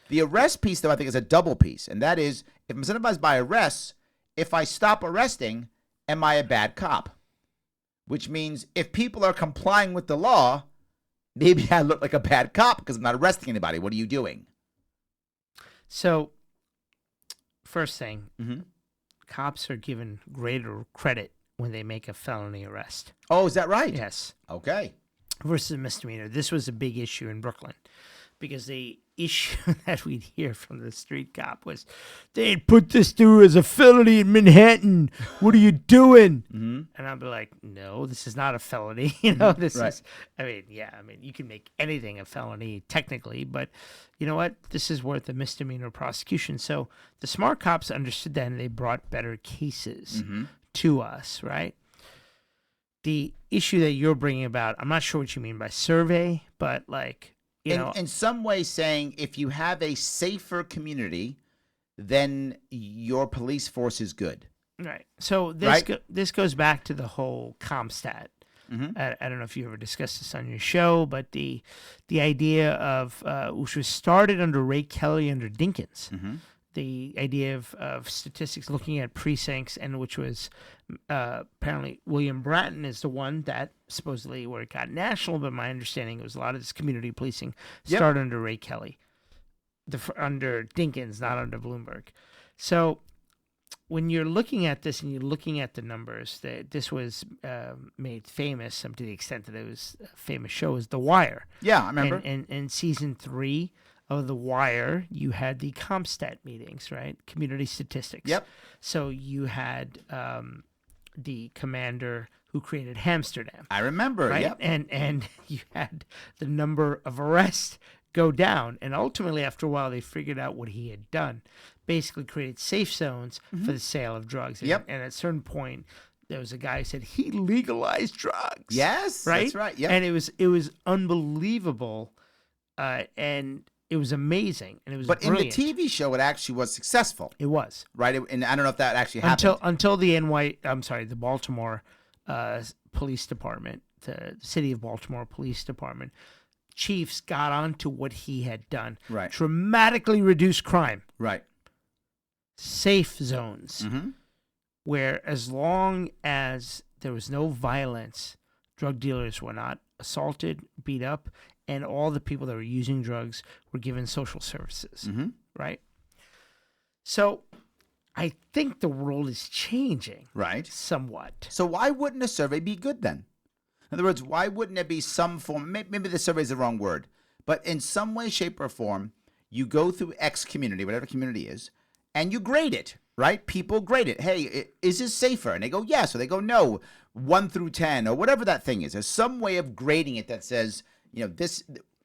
The arrest piece, though, I think is a double piece. And that is, if I'm incentivized by arrests, if I stop arresting, am I a bad cop? Which means if people are complying with the law, maybe I look like a bad cop because I'm not arresting anybody. What are you doing? So, first thing, cops are given greater credit when they make a felony arrest. Oh, is that right? Yes. Okay. Versus a misdemeanor. This was a big issue in Brooklyn because the issue that we'd hear from the street cop was, they'd put this through as a felony in Manhattan. What are you doing? And I'd be like, no, this is not a felony. This is, you can make anything a felony technically, but you know what? This is worth a misdemeanor prosecution. So the smart cops understood that and they brought better cases to us, right? The issue that you're bringing about, I'm not sure what you mean by survey, but like, in some way saying if you have a safer community, then your police force is good. Right. So this goes back to the whole CompStat. I don't know if you ever discussed this on your show, but the idea of which was started under Ray Kelly under Dinkins, the idea of statistics looking at precincts, and which was apparently William Bratton is the one that supposedly where it got national, but my understanding it was a lot of this community policing started under Ray Kelly, under Dinkins, not under Bloomberg. So when you're looking at this and you're looking at the numbers, that this was made famous, to the extent that it was a famous show, is The Wire. Yeah, I remember. And in season 3 of The Wire, you had the CompStat meetings, right? Community statistics. Yep. So you had the commander who created Hamsterdam. I remember. Right? Yep. And you had the number of arrests go down. And ultimately, after a while, they figured out what he had done. Basically created safe zones for the sale of drugs. And, Yep. and at a certain point, there was a guy who said he legalized drugs. Yes, Right? that's right. Yep. And it was unbelievable. And it was amazing. And it was But brilliant. in the TV show, it actually was successful, It was. right? And I don't know if that actually happened. Until the Baltimore police department, the city of Baltimore police department, chiefs got onto what he had done. Right. Dramatically reduced crime. Right. Safe zones Mm-hmm. where as long as there was no violence, drug dealers were not assaulted, beat up, and all the people that were using drugs were given social services. Mm-hmm. Right? So I think the world is changing Right. somewhat. So why wouldn't a survey be good then? In other words, why wouldn't it be some form? Maybe the survey is the wrong word, but in some way, shape, or form, you go through X community, whatever community is, and you grade it, right? People grade it. Hey, is this safer? And they go yes, or they go no, 1 through 10, or whatever that thing is. There's some way of grading it that says, this.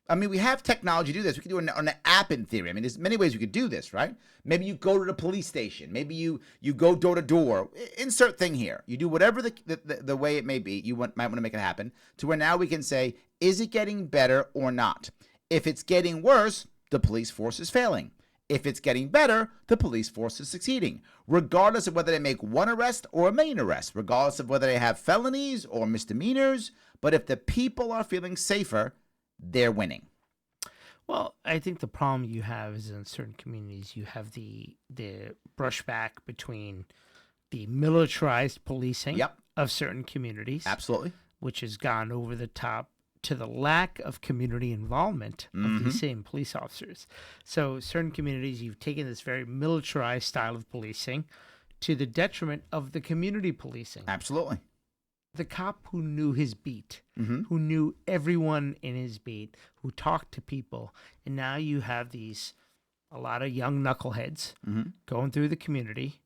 I mean, we have technology to do this. We can do it on an app in theory. I mean, there's many ways we could do this, right? Maybe you go to the police station. Maybe you go door to door. Insert thing here. You do whatever the way it may be. You might want to make it happen to where now we can say, is it getting better or not? If it's getting worse, the police force is failing. If it's getting better, the police force is succeeding, regardless of whether they make 1 arrest or 1 million arrests, regardless of whether they have felonies or misdemeanors. But if the people are feeling safer, they're winning. Well, I think the problem you have is in certain communities, you have the brushback between the militarized policing Yep. of certain communities, Absolutely. which has gone over the top, to the lack of community involvement of these same police officers. So certain communities, you've taken this very militarized style of policing to the detriment of the community policing. Absolutely. The cop who knew his beat, Mm-hmm. who knew everyone in his beat, who talked to people. And now you have a lot of young knuckleheads Mm-hmm. going through the community.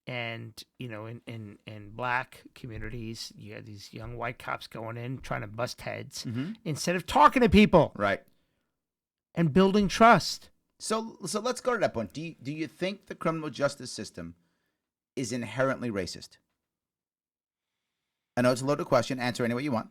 And, in black communities, you have these young white cops going in, trying to bust heads Mm-hmm. instead of talking to people Right. and building trust. So let's go to that point. Do you think the criminal justice system is inherently racist? I know it's a loaded question. Answer any way you want.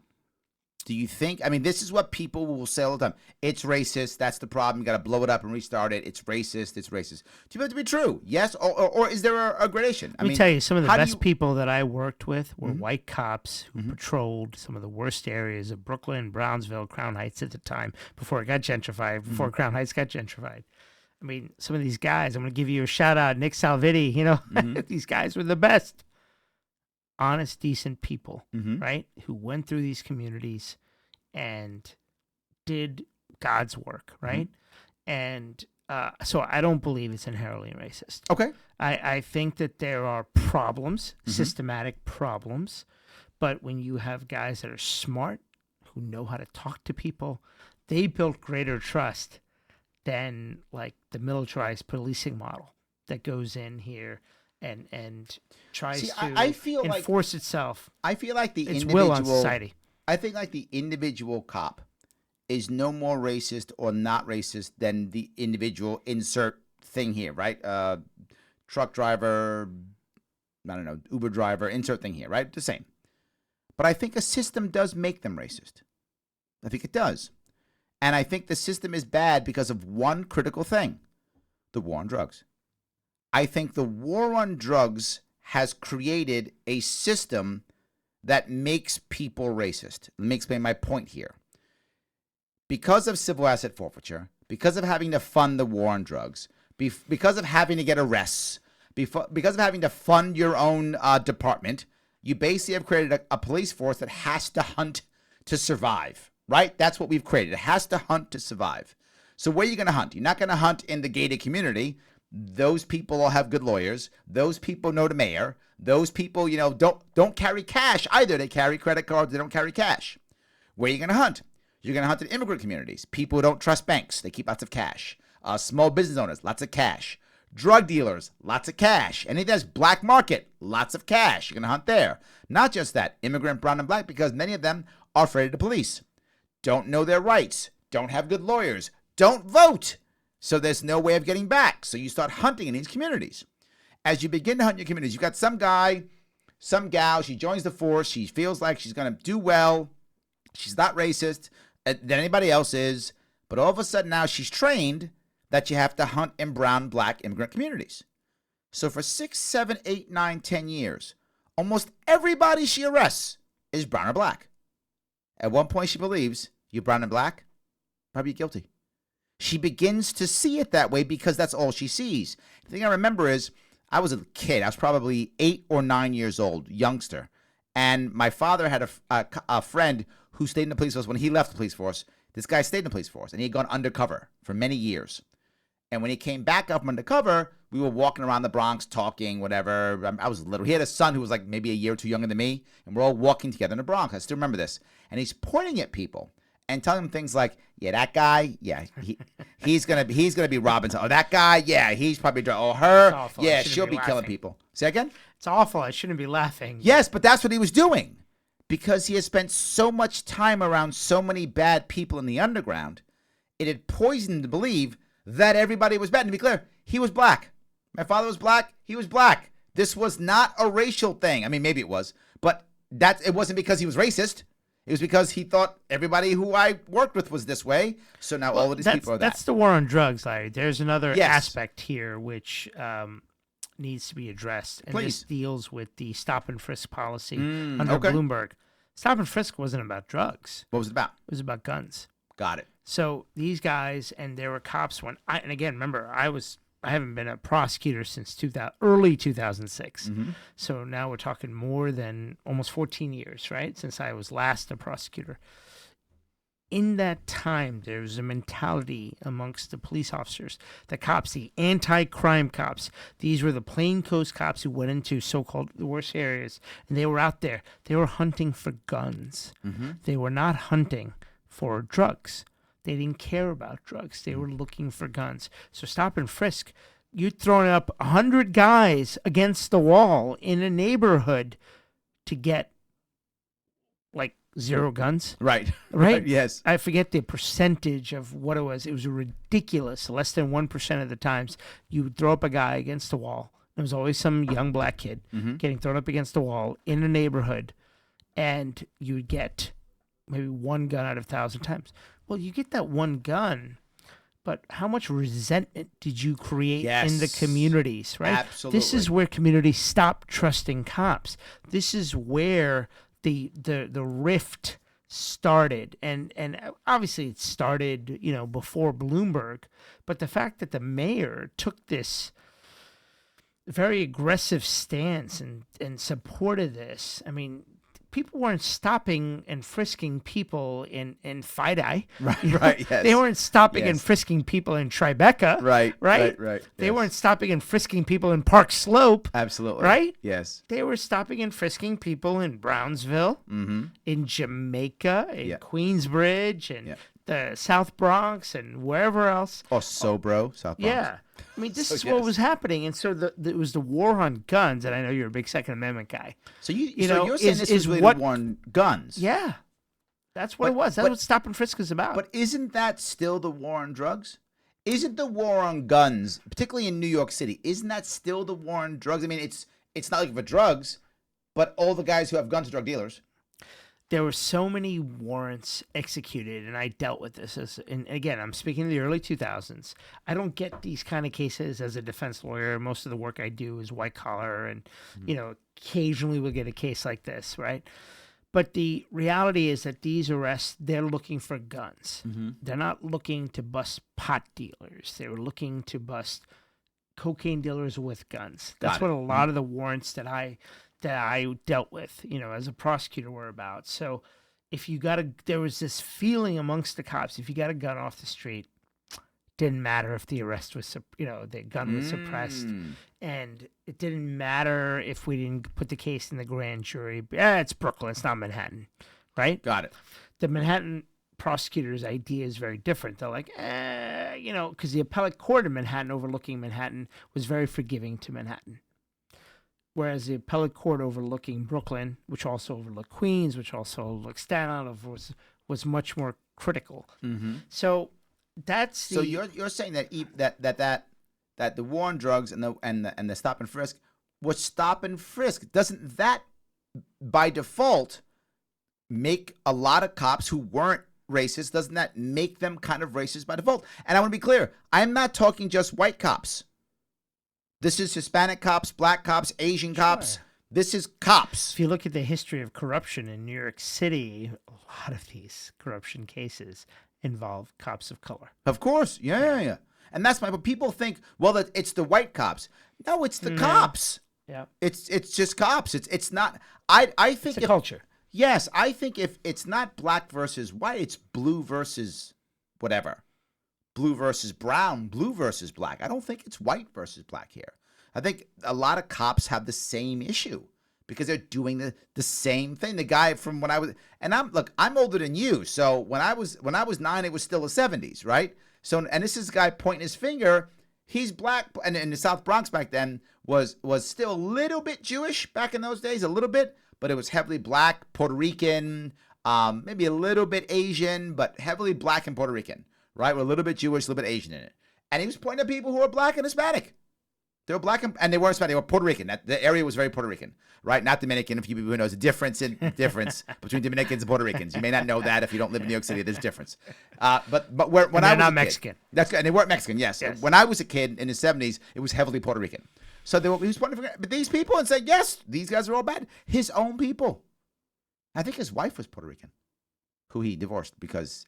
Do you think, I mean, this is what people will say all the time. It's racist. That's the problem. You got to blow it up and restart it. It's racist. It's racist. Do you believe it to be true? Yes? Or is there a gradation? Let me tell you, some of the how do best you- people that I worked with were Mhm. white cops who Mhm. patrolled some of the worst areas of Brooklyn, Brownsville, Crown Heights at the time, before it got gentrified, before Mm-hmm. Crown Heights got gentrified. I mean, some of these guys, I'm going to give you a shout out, Nick Salvitti, Mhm. these guys were the best. Honest, decent people, Mhm. right? Who went through these communities and did God's work, right? And so I don't believe it's inherently racist. Okay. I think that there are problems, Mhm. systematic problems, but when you have guys that are smart, who know how to talk to people, they built greater trust than like the militarized policing model that goes in here and tries See, to I feel like enforce itself, I feel like the its individual will on society. I think like the individual cop is no more racist or not racist than the individual insert thing here, right? Truck driver, I don't know, Uber driver, insert thing here, right? The same. But I think a system does make them racist. I think it does. And I think the system is bad because of one critical thing, the war on drugs. I think the war on drugs has created a system that makes people racist. Let me explain my point here. Because of civil asset forfeiture, because of having to fund the war on drugs, because of having to get arrests, because of having to fund your own department, you basically have created a police force that has to hunt to survive, right? That's what we've created. It has to hunt to survive. So where are you going to hunt? You're not going to hunt in the gated community. Those people all have good lawyers. Those people know the mayor. Those people, don't carry cash either. They carry credit cards. They don't carry cash. Where are you going to hunt? You're going to hunt in immigrant communities. People who don't trust banks. They keep lots of cash. Small business owners, lots of cash. Drug dealers, lots of cash. Anything that's black market, lots of cash. You're going to hunt there. Not just that, immigrant, brown, and black, because many of them are afraid of the police, don't know their rights, don't have good lawyers, don't vote. So there's no way of getting back. So you start hunting in these communities. As you begin to hunt your communities, you've got some guy, some gal, she joins the force. She feels like she's going to do well. She's not racist than anybody else is. But all of a sudden now she's trained that you have to hunt in brown, black immigrant communities. So for 6, 7, 8, 9, 10 years, almost everybody she arrests is brown or black. At one point she believes you're brown and black, probably guilty. She begins to see it that way because that's all she sees. The thing I remember is I was a kid. I was probably 8 or 9 years old, youngster. And my father had a friend who stayed in the police force. When he left the police force, this guy stayed in the police force, and he had gone undercover for many years. And when he came back up from undercover, we were walking around the Bronx talking, whatever. I was little. He had a son who was like maybe a year or two younger than me, and we're all walking together in the Bronx. I still remember this. And he's pointing at people and telling them things like, yeah, that guy, yeah, he's gonna be robbing. Oh, that guy, yeah, he's probably oh, her, yeah, she'll be killing people. Say again? It's awful. I shouldn't be laughing. Yes, but that's what he was doing because he has spent so much time around so many bad people in the underground. It had poisoned him to believe that everybody was bad. And to be clear, he was black. My father was black. He was black. This was not a racial thing. I mean, maybe it was, but it wasn't because he was racist. It was because he thought everybody who I worked with was this way. So now all of these people are that. That's the war on drugs, Larry. There's another aspect here which needs to be addressed. And Please. This deals with the stop and frisk policy under Bloomberg. Stop and frisk wasn't about drugs. What was it about? It was about guns. Got it. So these guys, and there were cops and again, remember, I haven't been a prosecutor since early 2006. Mm-hmm. So now we're talking more than almost 14 years, right? Since I was last a prosecutor. In that time, there was a mentality amongst the police officers, the cops, the anti-crime cops. These were the plainclothes cops who went into so-called the worst areas, and they were out there. They were hunting for guns. Mm-hmm. They were not hunting for drugs. They didn't care about drugs. They were looking for guns. So stop and frisk. You're throwing up 100 guys against the wall in a neighborhood to get like 0 guns. Right. Right? Yes. I forget the percentage of what it was. It was ridiculous. Less than 1% of the times you would throw up a guy against the wall. There was always some young black kid getting thrown up against the wall in a neighborhood, and you would get maybe 1 gun out of 1,000 times. Well, you get that 1 gun, but how much resentment did you create in the communities, right? Absolutely. This is where communities stop trusting cops. This is where the rift started, and obviously it started, before Bloomberg, but the fact that the mayor took this very aggressive stance and supported this, I mean, people weren't stopping and frisking people in Fidei. Right, yes. They weren't stopping and frisking people in Tribeca. Right. They weren't stopping and frisking people in Park Slope. Absolutely. Right? Yes. They were stopping and frisking people in Brownsville, in Jamaica, in Queensbridge, and the South Bronx, and wherever else. Oh, Sobro, South Bronx. Yeah. I mean, this is what was happening. And so it was the war on guns, and I know you're a big Second Amendment guy. So you're saying this is really the war on guns. Yeah. That's what it was. That's what Stop and Frisk is about. But isn't that still the war on drugs? Isn't the war on guns, particularly in New York City, isn't that still the war on drugs? I mean, it's not like for drugs, but all the guys who have guns are drug dealers. There were so many warrants executed, and I dealt with this. And again, I'm speaking of the early 2000s. I don't get these kind of cases as a defense lawyer. Most of the work I do is white collar, and occasionally we'll get a case like this, right? But the reality is that these arrests, they're looking for guns. They're not looking to bust pot dealers. They were looking to bust cocaine dealers with guns. That's what a lot of the warrants that I dealt with, as a prosecutor were about. So if there was this feeling amongst the cops, if you got a gun off the street, Didn't matter if the arrest was, the gun was suppressed, and it didn't matter if we didn't put the case in the grand jury. It's Brooklyn, it's not Manhattan, right? Got it. The Manhattan prosecutor's idea is very different. They're like, because the appellate court in Manhattan, overlooking Manhattan, was very forgiving to Manhattan. Whereas the appellate court overlooking Brooklyn, which also overlooked Queens, which also overlooked Staten Island, was much more critical. Mm-hmm. So that's So you're saying that the war on drugs and the stop and frisk was stop and frisk. Doesn't that by default make a lot of cops who weren't racist? Doesn't that make them kind of racist by default? And I want to be clear, I'm not talking just white cops. This is Hispanic cops, black cops, Asian cops. Sure. This is cops. If you look at the history of corruption in New York City, a lot of these corruption cases involve cops of color. Of course. Yeah. And that's but people think, well, it's the white cops. No, it's the cops. Yeah. It's just cops. It's not. I think It's a culture. Yes, I think if it's not black versus white, it's blue versus whatever. Blue versus brown, blue versus black. I don't think it's white versus black here. I think a lot of cops have the same issue because they're doing the same thing. The guy from when I was, and I'm older than you. So when I was 9, it was still the 70s, right? So, and this is a guy pointing his finger. He's black, and in the South Bronx back then was still a little bit Jewish back in those days, a little bit, but it was heavily black, Puerto Rican, maybe a little bit Asian, but heavily black and Puerto Rican. Right, with a little bit Jewish, a little bit Asian in it. And he was pointing at people who were black and Hispanic. They were black and they weren't Hispanic, they were Puerto Rican. The area was very Puerto Rican, right? Not Dominican. If you people know, there's a difference between Dominicans and Puerto Ricans. You may not know that if you don't live in New York City. There's a difference. But when I was not a Mexican. kid, that's good. And they weren't Mexican. Yes. When I was a kid in the 70s, it was heavily Puerto Rican. So he was pointing at these people and said, yes, these guys are all bad. His own people. I think his wife was Puerto Rican, who he divorced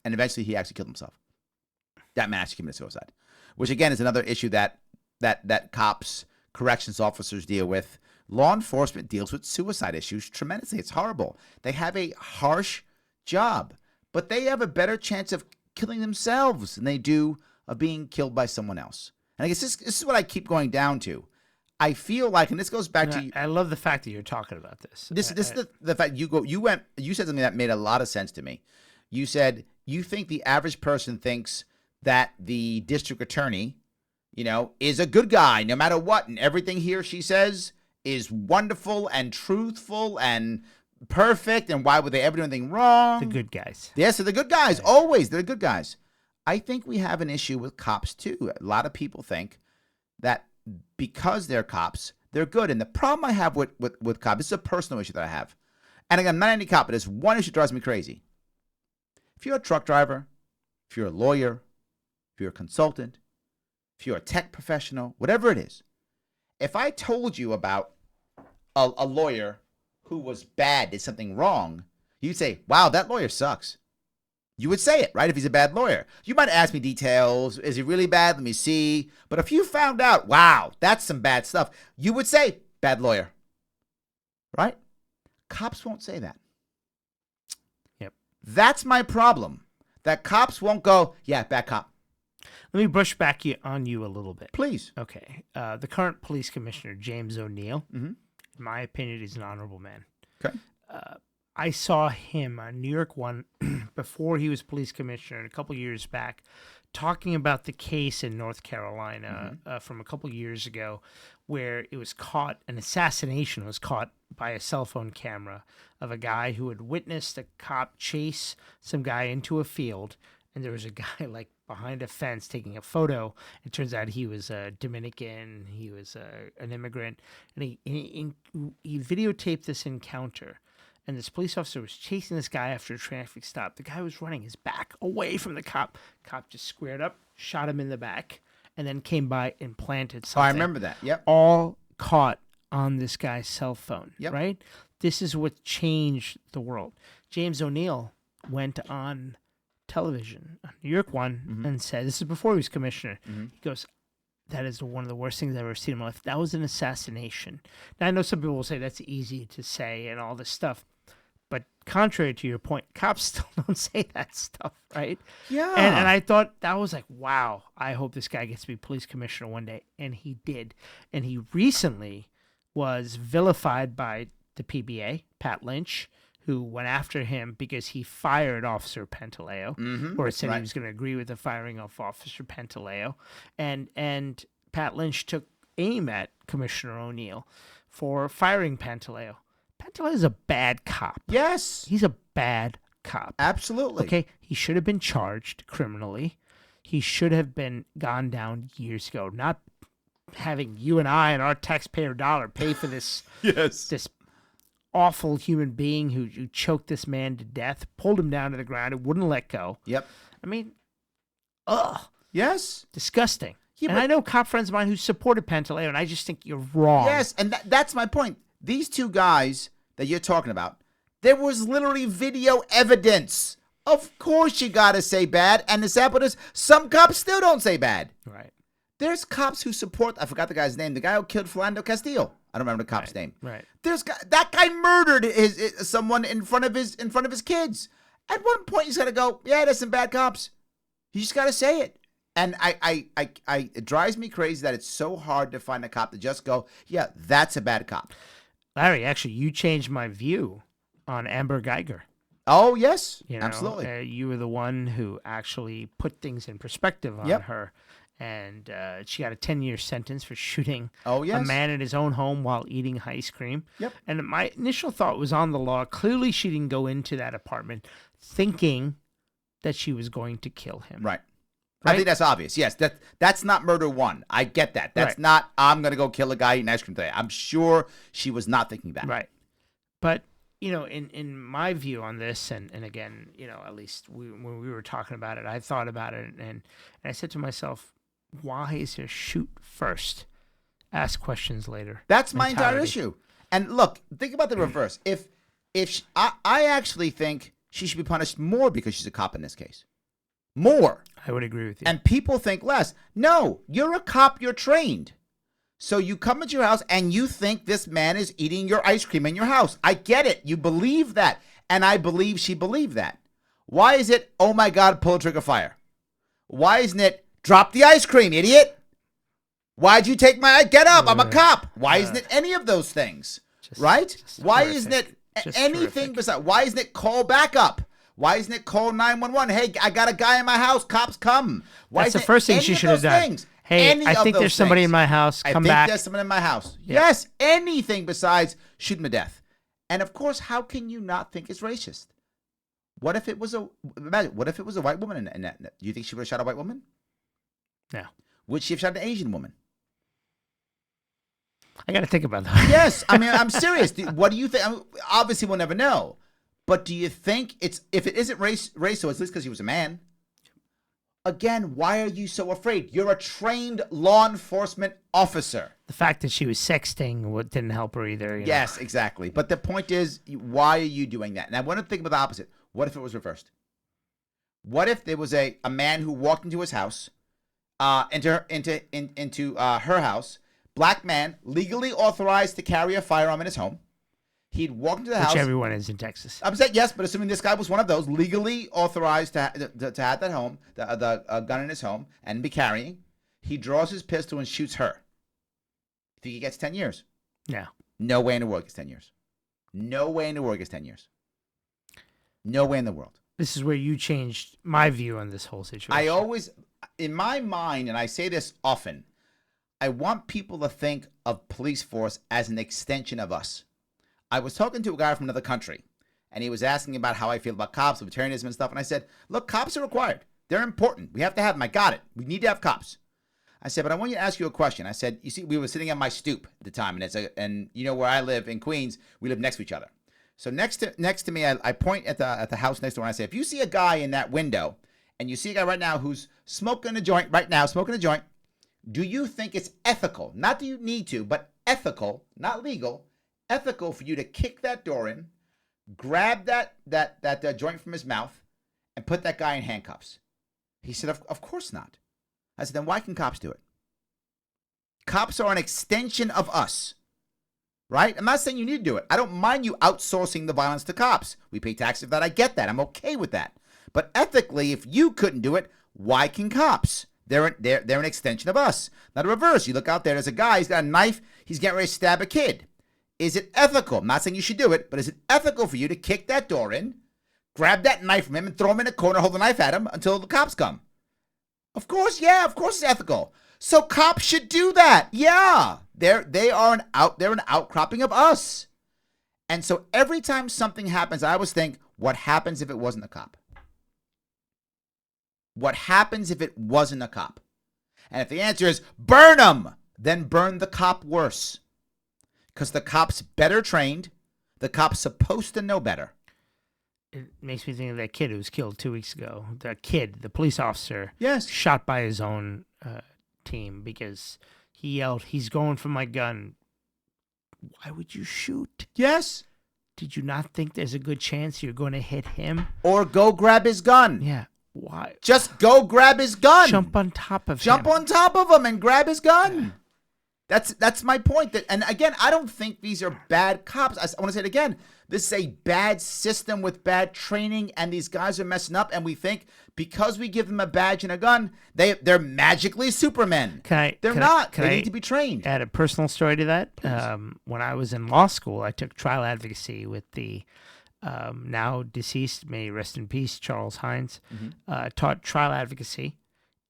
and eventually he actually killed himself. That man actually committed suicide, which again is another issue that cops, corrections officers deal with. Law enforcement deals with suicide issues tremendously. It's horrible. They have a harsh job, but they have a better chance of killing themselves than they do of being killed by someone else. And I guess this is what I keep going down to. I feel like, and this goes back to you. I love the fact that you're talking about this. This is the fact you said something that made a lot of sense to me. You said you think the average person thinks that the district attorney, is a good guy no matter what, and everything he or she says is wonderful and truthful and perfect, and why would they ever do anything wrong? The good guys. Yes, they're the good guys. Always, they're the good guys. I think we have an issue with cops, too. A lot of people think that because they're cops, they're good. And the problem I have with cops, this is a personal issue that I have. And again, I'm not any cop, but there's one issue that drives me crazy. If you're a truck driver, if you're a lawyer, if you're a consultant, if you're a tech professional, whatever it is, if I told you about a lawyer who was bad, did something wrong, you'd say, wow, that lawyer sucks. You would say it, right, if he's a bad lawyer. You might ask me details. Is he really bad? Let me see. But if you found out, wow, that's some bad stuff, you would say, bad lawyer. Right? Cops won't say that. Yep. That's my problem. That cops won't go, yeah, bad cop. Let me brush back on you a little bit. Please. Okay. The current police commissioner, James O'Neill, Mm-hmm. in my opinion, he's an honorable man. Okay. I saw him on New York One before he was police commissioner a couple years back, talking about the case in North Carolina from a couple years ago, where it was caught, an assassination was caught by a cell phone camera of a guy who had witnessed a cop chase some guy into a field, and there was a guy like behind a fence taking a photo. It turns out he was a Dominican, he was an immigrant, and he videotaped this encounter. And this police officer was chasing this guy after a traffic stop. The guy was running his back away from the cop. Cop just squared up, shot him in the back, and then came by and planted something. Oh, I remember that. Yep. All caught on this guy's cell phone, Yep. right? This is what changed the world. James O'Neill went on television on New York One and said, this is before he was commissioner, he goes, that is one of the worst things I've ever seen in my life. That was an assassination. Now, I know some people will say that's easy to say and all this stuff, But contrary to your point, cops still don't say that stuff, right? Yeah. And I thought that was like, wow, I hope this guy gets to be police commissioner one day. And he did. And he recently was vilified by the PBA, Pat Lynch, who went after him because he fired Officer Pantaleo, or said he was going to agree with the firing of Officer Pantaleo. And Pat Lynch took aim at Commissioner O'Neill for firing Pantaleo. Pantaleo is a bad cop. Yes. He's a bad cop. Absolutely. Okay, he should have been charged criminally. He should have been gone down years ago. Not having you and I and our taxpayer dollar pay for this this awful human being who choked this man to death, pulled him down to the ground, and wouldn't let go. Yep. I mean, ugh. Yes. Disgusting. Yeah, and I know cop friends of mine who supported Pantaleo, and I just think you're wrong. Yes, and that's my point. These two guys that you're talking about, there was literally video evidence. Of course you got to say bad, and the sad part is some cops still don't say bad. Right. There's cops who support, I forgot the guy's name, the guy who killed Philando Castillo. I don't remember the cop's name. Right. That guy murdered someone in front of his kids. At one point, he's got to go, yeah, there's some bad cops. You just got to say it. And it drives me crazy that it's so hard to find a cop to just go, yeah, that's a bad cop. Larry, actually, you changed my view on Amber Geiger. Oh, yes, You know, absolutely. you were the one who actually put things in perspective on her. And she got a 10-year sentence for shooting a man in his own home while eating ice cream. Yep. And my initial thought was on the law. Clearly, she didn't go into that apartment thinking that she was going to kill him. Right. I think that's obvious. Yes, that's not murder one. I get that. That's not, I'm going to go kill a guy eating ice cream today. I'm sure she was not thinking that. Right. But, you know, in my view on this, and again, you know, at least when we were talking about it, I thought about it, and I said to myself, why is there shoot first, ask questions later? That's my entire issue. And look, think about the reverse. I actually think she should be punished more because she's a cop in this case. More. I would agree with you. And people think less. No, you're a cop, you're trained. So you come into your house and you think this man is eating your ice cream in your house. I get it. You believe that. And I believe she believed that. Why is it, oh my God, pull the trigger, fire? Why isn't it, drop the ice cream, idiot? Why'd you take my, get up, I'm a cop. Why isn't it any of those things? Right? Why isn't it anything besides, why isn't it call backup? Why isn't it call 911? Hey, I got a guy in my house. Cops come. Why That's the first thing she should have done. Things? Hey, I think there's somebody in my house. Come back. I think there's someone in my house. Yeah. Yes, anything besides shoot him to death. And of course, how can you not think it's racist? What if it was a white woman? Do you think she would have shot a white woman? No. Would she have shot an Asian woman? I got to think about that. Yes, I mean, I'm serious. What do you think? I mean, obviously, we'll never know. But do you think if it isn't racial, it's at least because he was a man? Again, why are you so afraid? You're a trained law enforcement officer. The fact that she was sexting didn't help her either. Yes, exactly. But the point is, why are you doing that? And I want to think about the opposite. What if it was reversed? What if there was a man who walked into his house, into her house, black man, legally authorized to carry a firearm in his home. He'd walk into the house. Which everyone is in Texas. I'm saying yes, but assuming this guy was one of those legally authorized to have that home, the gun in his home, and be carrying, he draws his pistol and shoots her. Think he gets 10 years? No. No way in the world gets 10 years. No way in the world gets 10 years. No way in the world. This is where you changed my view on this whole situation. I always, in my mind, and I say this often, I want people to think of police force as an extension of us. I was talking to a guy from another country, and he was asking about how I feel about cops, libertarianism and stuff, and I said, look, cops are required. They're important. We have to have them. I got it. We need to have cops. I said, but I want you to ask you a question. I said, you see, we were sitting on my stoop at the time, and you know where I live in Queens, we live next to each other. So next to me, I point at the house next door, and I say, if you see a guy in that window, and you see a guy right now who's smoking a joint, do you think it's ethical? Not that you need to, but ethical, not legal, ethical for you to kick that door in, grab that joint from his mouth, and put that guy in handcuffs? He said, of course not. I said, then why can cops do it? Cops are an extension of us. right? I'm not saying you need to do it. I don't mind you outsourcing the violence to cops. We pay taxes for that. I get that. I'm okay with that. But ethically, if you couldn't do it, why can cops? They're an extension of us. Now the reverse. You look out there, there's a guy, he's got a knife, he's getting ready to stab a kid. Is it ethical? I'm not saying you should do it, but is it ethical for you to kick that door in, grab that knife from him, and throw him in a corner, hold the knife at him until the cops come? Of course, yeah, of course it's ethical. So cops should do that. Yeah. They're an outcropping of us. And so every time something happens, I always think, what happens if it wasn't a cop? What happens if it wasn't a cop? And if the answer is burn them, then burn the cop worse. Because the cop's better trained. The cop's supposed to know better. It makes me think of that kid who was killed 2 weeks ago. The kid, the police officer, Yes. shot by his own team because he yelled, "He's going for my gun." Why would you shoot? Yes. Did you not think there's a good chance you're going to hit him? Or go grab his gun. Yeah. Why? Just go grab his gun. Jump on top of him. Jump on top of him and grab his gun. That's my point. And again, I don't think these are bad cops. I want to say it again. This is a bad system with bad training, and these guys are messing up. And we think because we give them a badge and a gun, they're magically supermen. They're not. They need to be trained. Add a personal story to that. When I was in law school, I took trial advocacy with the now deceased, may he rest in peace, Charles Hines. Taught trial advocacy.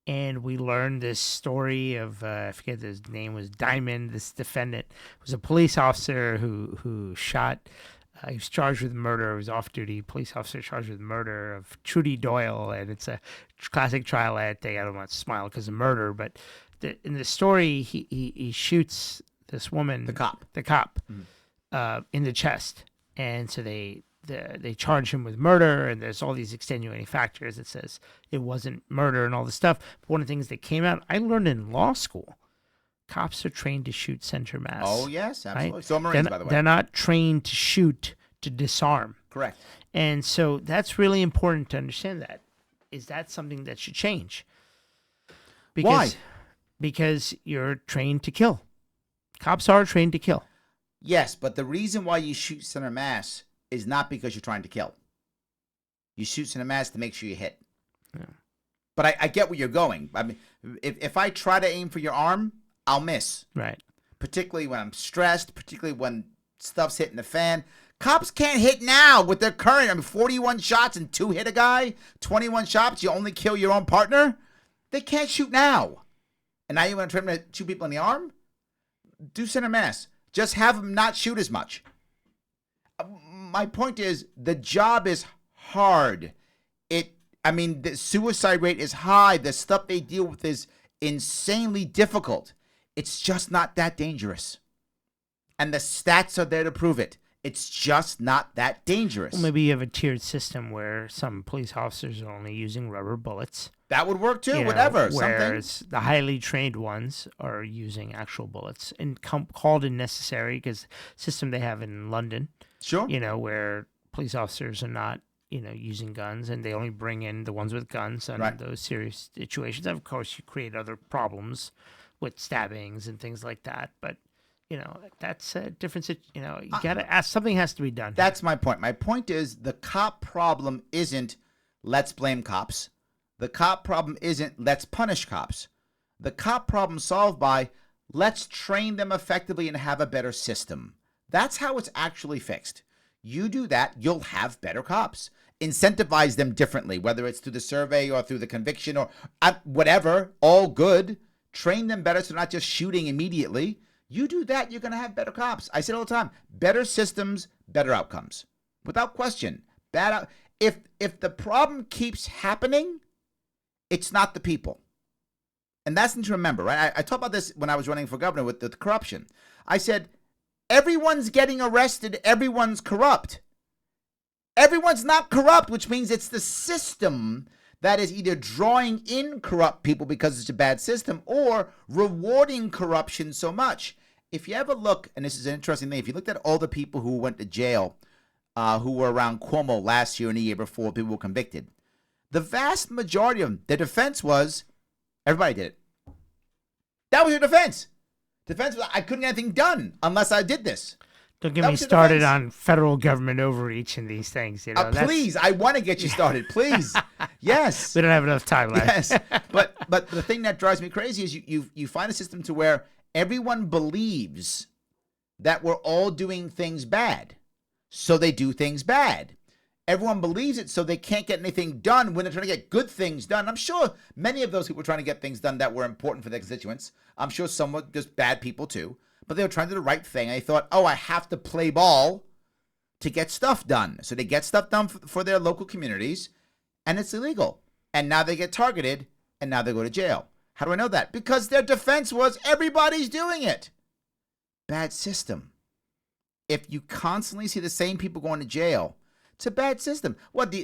And we learned this story of, I forget his name was Diamond. This defendant was a police officer who shot, he was charged with murder. He was off-duty police officer charged with murder of Trudy Doyle. And it's a classic trial ad thing. I don't want to smile because of murder. But in the story, he shoots this woman. The cop. In the chest. And so they charge him with murder, and there's all these extenuating factors that says it wasn't murder and all this stuff. But one of the things that came out, I learned in law school, cops are trained to shoot center mass. Oh, yes, absolutely. Right? So are Marines, by the way. They're not trained to shoot to disarm. Correct. And so that's really important to understand that. Is that something that should change? Why? Because you're trained to kill. Cops are trained to kill. Yes, but the reason why you shoot center mass is not because you're trying to kill. You shoot center mass to make sure you hit. Yeah. But I get where you're going. I mean, if I try to aim for your arm, I'll miss. Right. Particularly when I'm stressed, particularly when stuff's hitting the fan. Cops can't hit now with their current. 41 shots and 2 hit a guy. 21 shots, you only kill your own partner. They can't shoot now. And now you want to try to shoot people in the arm? Do center mass. Just have them not shoot as much. My point is, the job is hard. The suicide rate is high. The stuff they deal with is insanely difficult. It's just not that dangerous. And the stats are there to prove it. It's just not that dangerous. Well, maybe you have a tiered system where some police officers are only using rubber bullets. That would work too, whatever. Whereas the highly trained ones are using actual bullets and called in necessary because system they have in London. Sure. Where police officers are not, using guns, and they only bring in the ones with guns on those serious situations. Of course, you create other problems with stabbings and things like that, but that's a different. You gotta ask. Something has to be done. That's my point. My point is the cop problem isn't let's blame cops. The cop problem isn't let's punish cops. The cop problem solved by let's train them effectively and have a better system. That's how it's actually fixed. You do that, you'll have better cops. Incentivize them differently, whether it's through the survey or through the conviction or whatever, all good. Train them better so they're not just shooting immediately. You do that, you're going to have better cops. I say it all the time. Better systems, better outcomes. Without question. If the problem keeps happening, it's not the people. And that's something to remember, right? I talked about this when I was running for governor with the corruption. I said, everyone's getting arrested. Everyone's corrupt. Everyone's not corrupt, which means it's the system that is either drawing in corrupt people because it's a bad system or rewarding corruption so much. If you ever look, and this is an interesting thing, if you looked at all the people who went to jail, who were around Cuomo last year and the year before, people were convicted, the vast majority of them, their defense was, everybody did it. That was your defense. Defense was, I couldn't get anything done unless I did this. Don't get That me was your started defense. on federal government overreach and these things. You know, Please, I want to get you started. Please, yes, we don't have enough time left. yes. But the thing that drives me crazy is you find a system to where everyone believes that we're all doing things bad, so they do things bad. Everyone believes it, so they can't get anything done when they're trying to get good things done. I'm sure many of those people were trying to get things done that were important for their constituents. I'm sure some were just bad people too. But they were trying to do the right thing. And they thought, oh, I have to play ball to get stuff done. So they get stuff done for their local communities, and it's illegal. And now they get targeted, and now they go to jail. How do I know that? Because their defense was everybody's doing it. Bad system. If you constantly see the same people going to jail, it's a bad system. What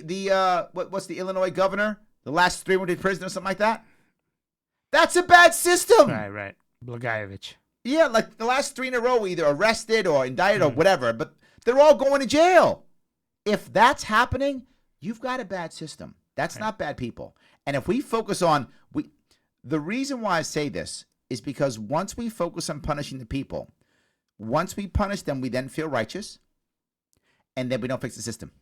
what's the Illinois governor? The last 3 went to prison or something like that? That's a bad system. Right. Blagojevich. Yeah, like the last 3 in a row were either arrested or indicted or whatever, but they're all going to jail. If that's happening, you've got a bad system. That's not bad people. And if we focus on the reason why I say this is because once we focus on punishing the people, once we punish them, we then feel righteous, and then we don't fix the system.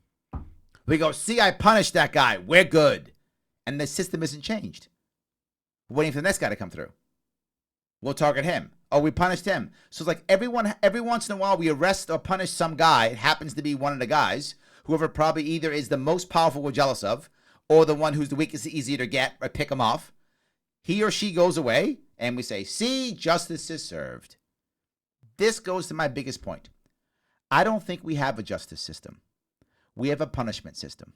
We go, see, I punished that guy. We're good. And the system isn't changed. We're waiting for the next guy to come through. We'll target him. Oh, we punished him. So it's like every once in a while we arrest or punish some guy. It happens to be one of the guys, whoever probably either is the most powerful we're jealous of, or the one who's the weakest, easier to get, or pick him off. He or she goes away, and we say, see, justice is served. This goes to my biggest point. I don't think we have a justice system. We have a punishment system.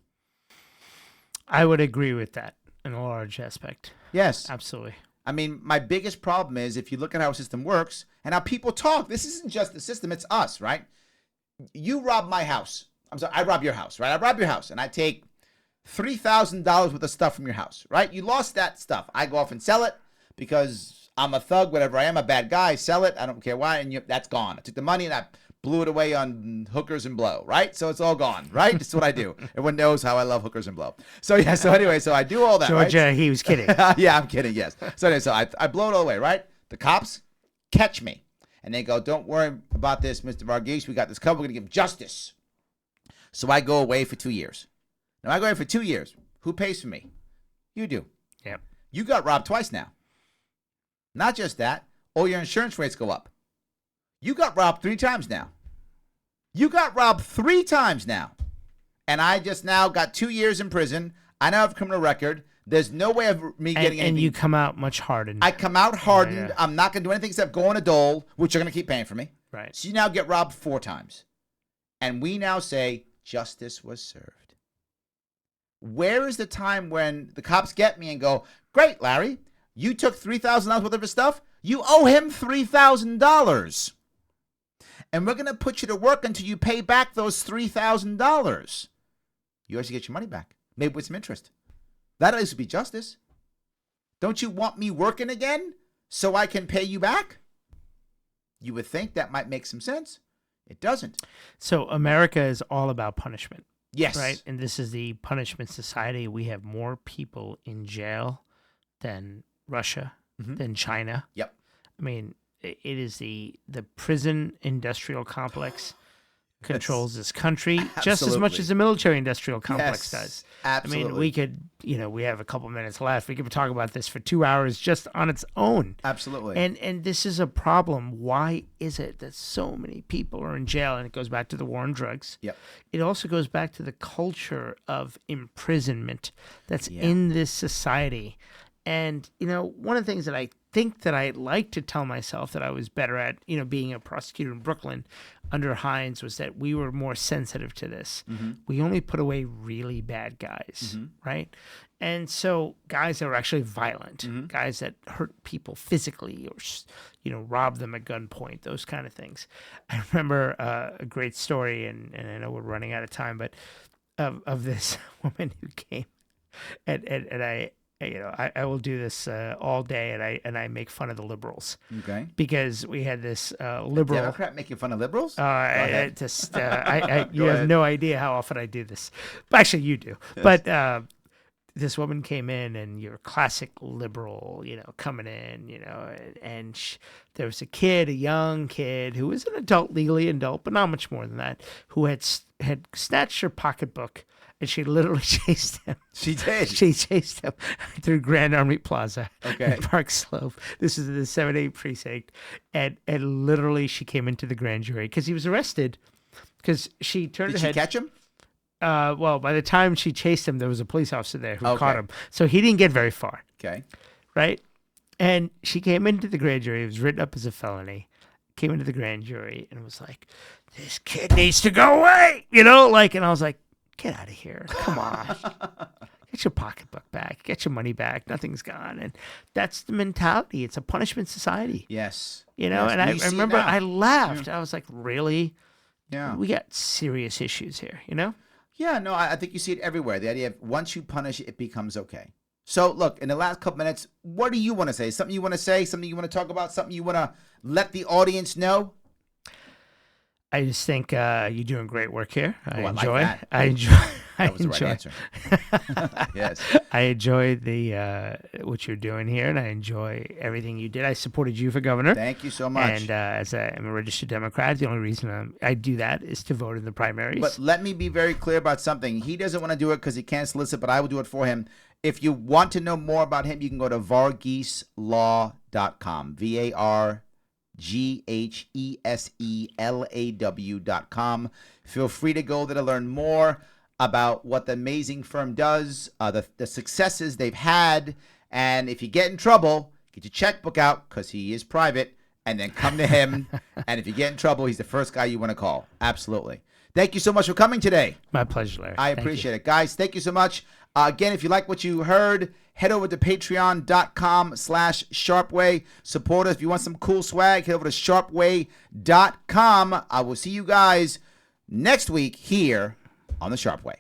I would agree with that in a large aspect. Yes. Absolutely. I mean, my biggest problem is if you look at how a system works and how people talk, this isn't just the system, it's us, right? You rob my house. I'm sorry, I rob your house, right? I rob your house and I take $3,000 worth of stuff from your house, right? You lost that stuff. I go off and sell it because I'm a thug, whatever I am, a bad guy, sell it. I don't care why. And that's gone. I took the money and I blew it away on hookers and blow, right? So it's all gone, right? That's what I do. Everyone knows how I love hookers and blow. So yeah, so anyway, so I do all that, Georgia, right? he was kidding. Yeah, I'm kidding, yes. So anyway, so I blow it all away, right? The cops catch me. And they go, don't worry about this, Mr. Varghese. We got this covered. We're going to give him justice. So I go away for 2 years. Now I go away for 2 years. Who pays for me? You do. Yep. You got robbed twice now. Not just that, all your insurance rates go up. You got robbed 3 times now. You got robbed 3 times now. And I just now got 2 years in prison. I now have a criminal record. There's no way of me getting anything. And you come out much hardened. I come out hardened. Yeah. I'm not going to do anything except go on a dole, which you're going to keep paying for me. Right. So you now get robbed 4 times. And we now say, justice was served. Where is the time when the cops get me and go, great, Larry, you took $3,000 worth of his stuff. You owe him $3,000. And we're going to put you to work until you pay back those $3,000. You actually get your money back, maybe with some interest. That at least would be justice. Don't you want me working again so I can pay you back? You would think that might make some sense. It doesn't. So America is all about punishment. Yes. Right? And this is the punishment society. We have more people in jail than Russia, than China. Yep. I mean, it is the prison industrial complex controls this country just as much as the military industrial complex does. Absolutely. I mean, we could, we have a couple minutes left. We could talk about this for 2 hours just on its own. Absolutely. And this is a problem. Why is it that so many people are in jail? And it goes back to the war on drugs. Yep. It also goes back to the culture of imprisonment that's in this society. And, one of the things that I think that I like to tell myself that I was better at, being a prosecutor in Brooklyn under Hines, was that we were more sensitive to this. We only put away really bad guys, right? And so guys that were actually violent, guys that hurt people physically or, rob them at gunpoint, those kind of things. I remember a great story, and I know we're running out of time, but of this woman who came and I will do this all day, and I make fun of the liberals. Okay. Because we had this liberal Democrat making fun of liberals. you have no idea how often I do this. But actually, you do. But this woman came in, and your classic liberal, coming in, and there was a young kid who was an adult, legally adult, but not much more than that, who had snatched her pocketbook, and she literally chased him. She did. She chased him through Grand Army Plaza, Okay. Park Slope. This is the 7-8 precinct, and literally she came into the grand jury because he was arrested because she turned Did her she head. catch him? Well, by the time she chased him, there was a police officer there who Okay. caught him. So he didn't get very far, Okay. right? And she came into the grand jury. It was written up as a felony. Came into the grand jury and was like, this kid needs to go away, and I was like, get out of here. Come on. Get your pocketbook back. Get your money back. Nothing's gone. And that's the mentality. It's a punishment society. Yes. And Yes. I You see it remember now. I laughed. I was like, really? Yeah. We got serious issues here, Yeah, no, I think you see it everywhere. The idea of once you punish, it becomes okay. So, look, in the last couple minutes, what do you want to say? Something you want to say? Something you want to talk about? Something you want to let the audience know? I just think you're doing great work here. I like that. I enjoy. That was the right answer. Yes. I enjoy what you're doing here, and I enjoy everything you did. I supported you for governor. Thank you so much. And I'm a registered Democrat. The only reason I do that is to vote in the primaries. But let me be very clear about something. He doesn't want to do it because he can't solicit, but I will do it for him. If you want to know more about him, you can go to vargheselaw.com. VARGHESELAW.com. Feel free to go there to learn more about what the amazing firm does, the successes they've had, and if you get in trouble, get your checkbook out because he is private, and then come to him. And if you get in trouble, he's the first guy you want to call. Absolutely. Thank you so much for coming today. My pleasure, Larry. I appreciate it. Guys, thank you so much. Again, if you like what you heard, head over to patreon.com/Sharpeway. Support us. If you want some cool swag, head over to sharpeway.com. I will see you guys next week here on the Sharpe Way.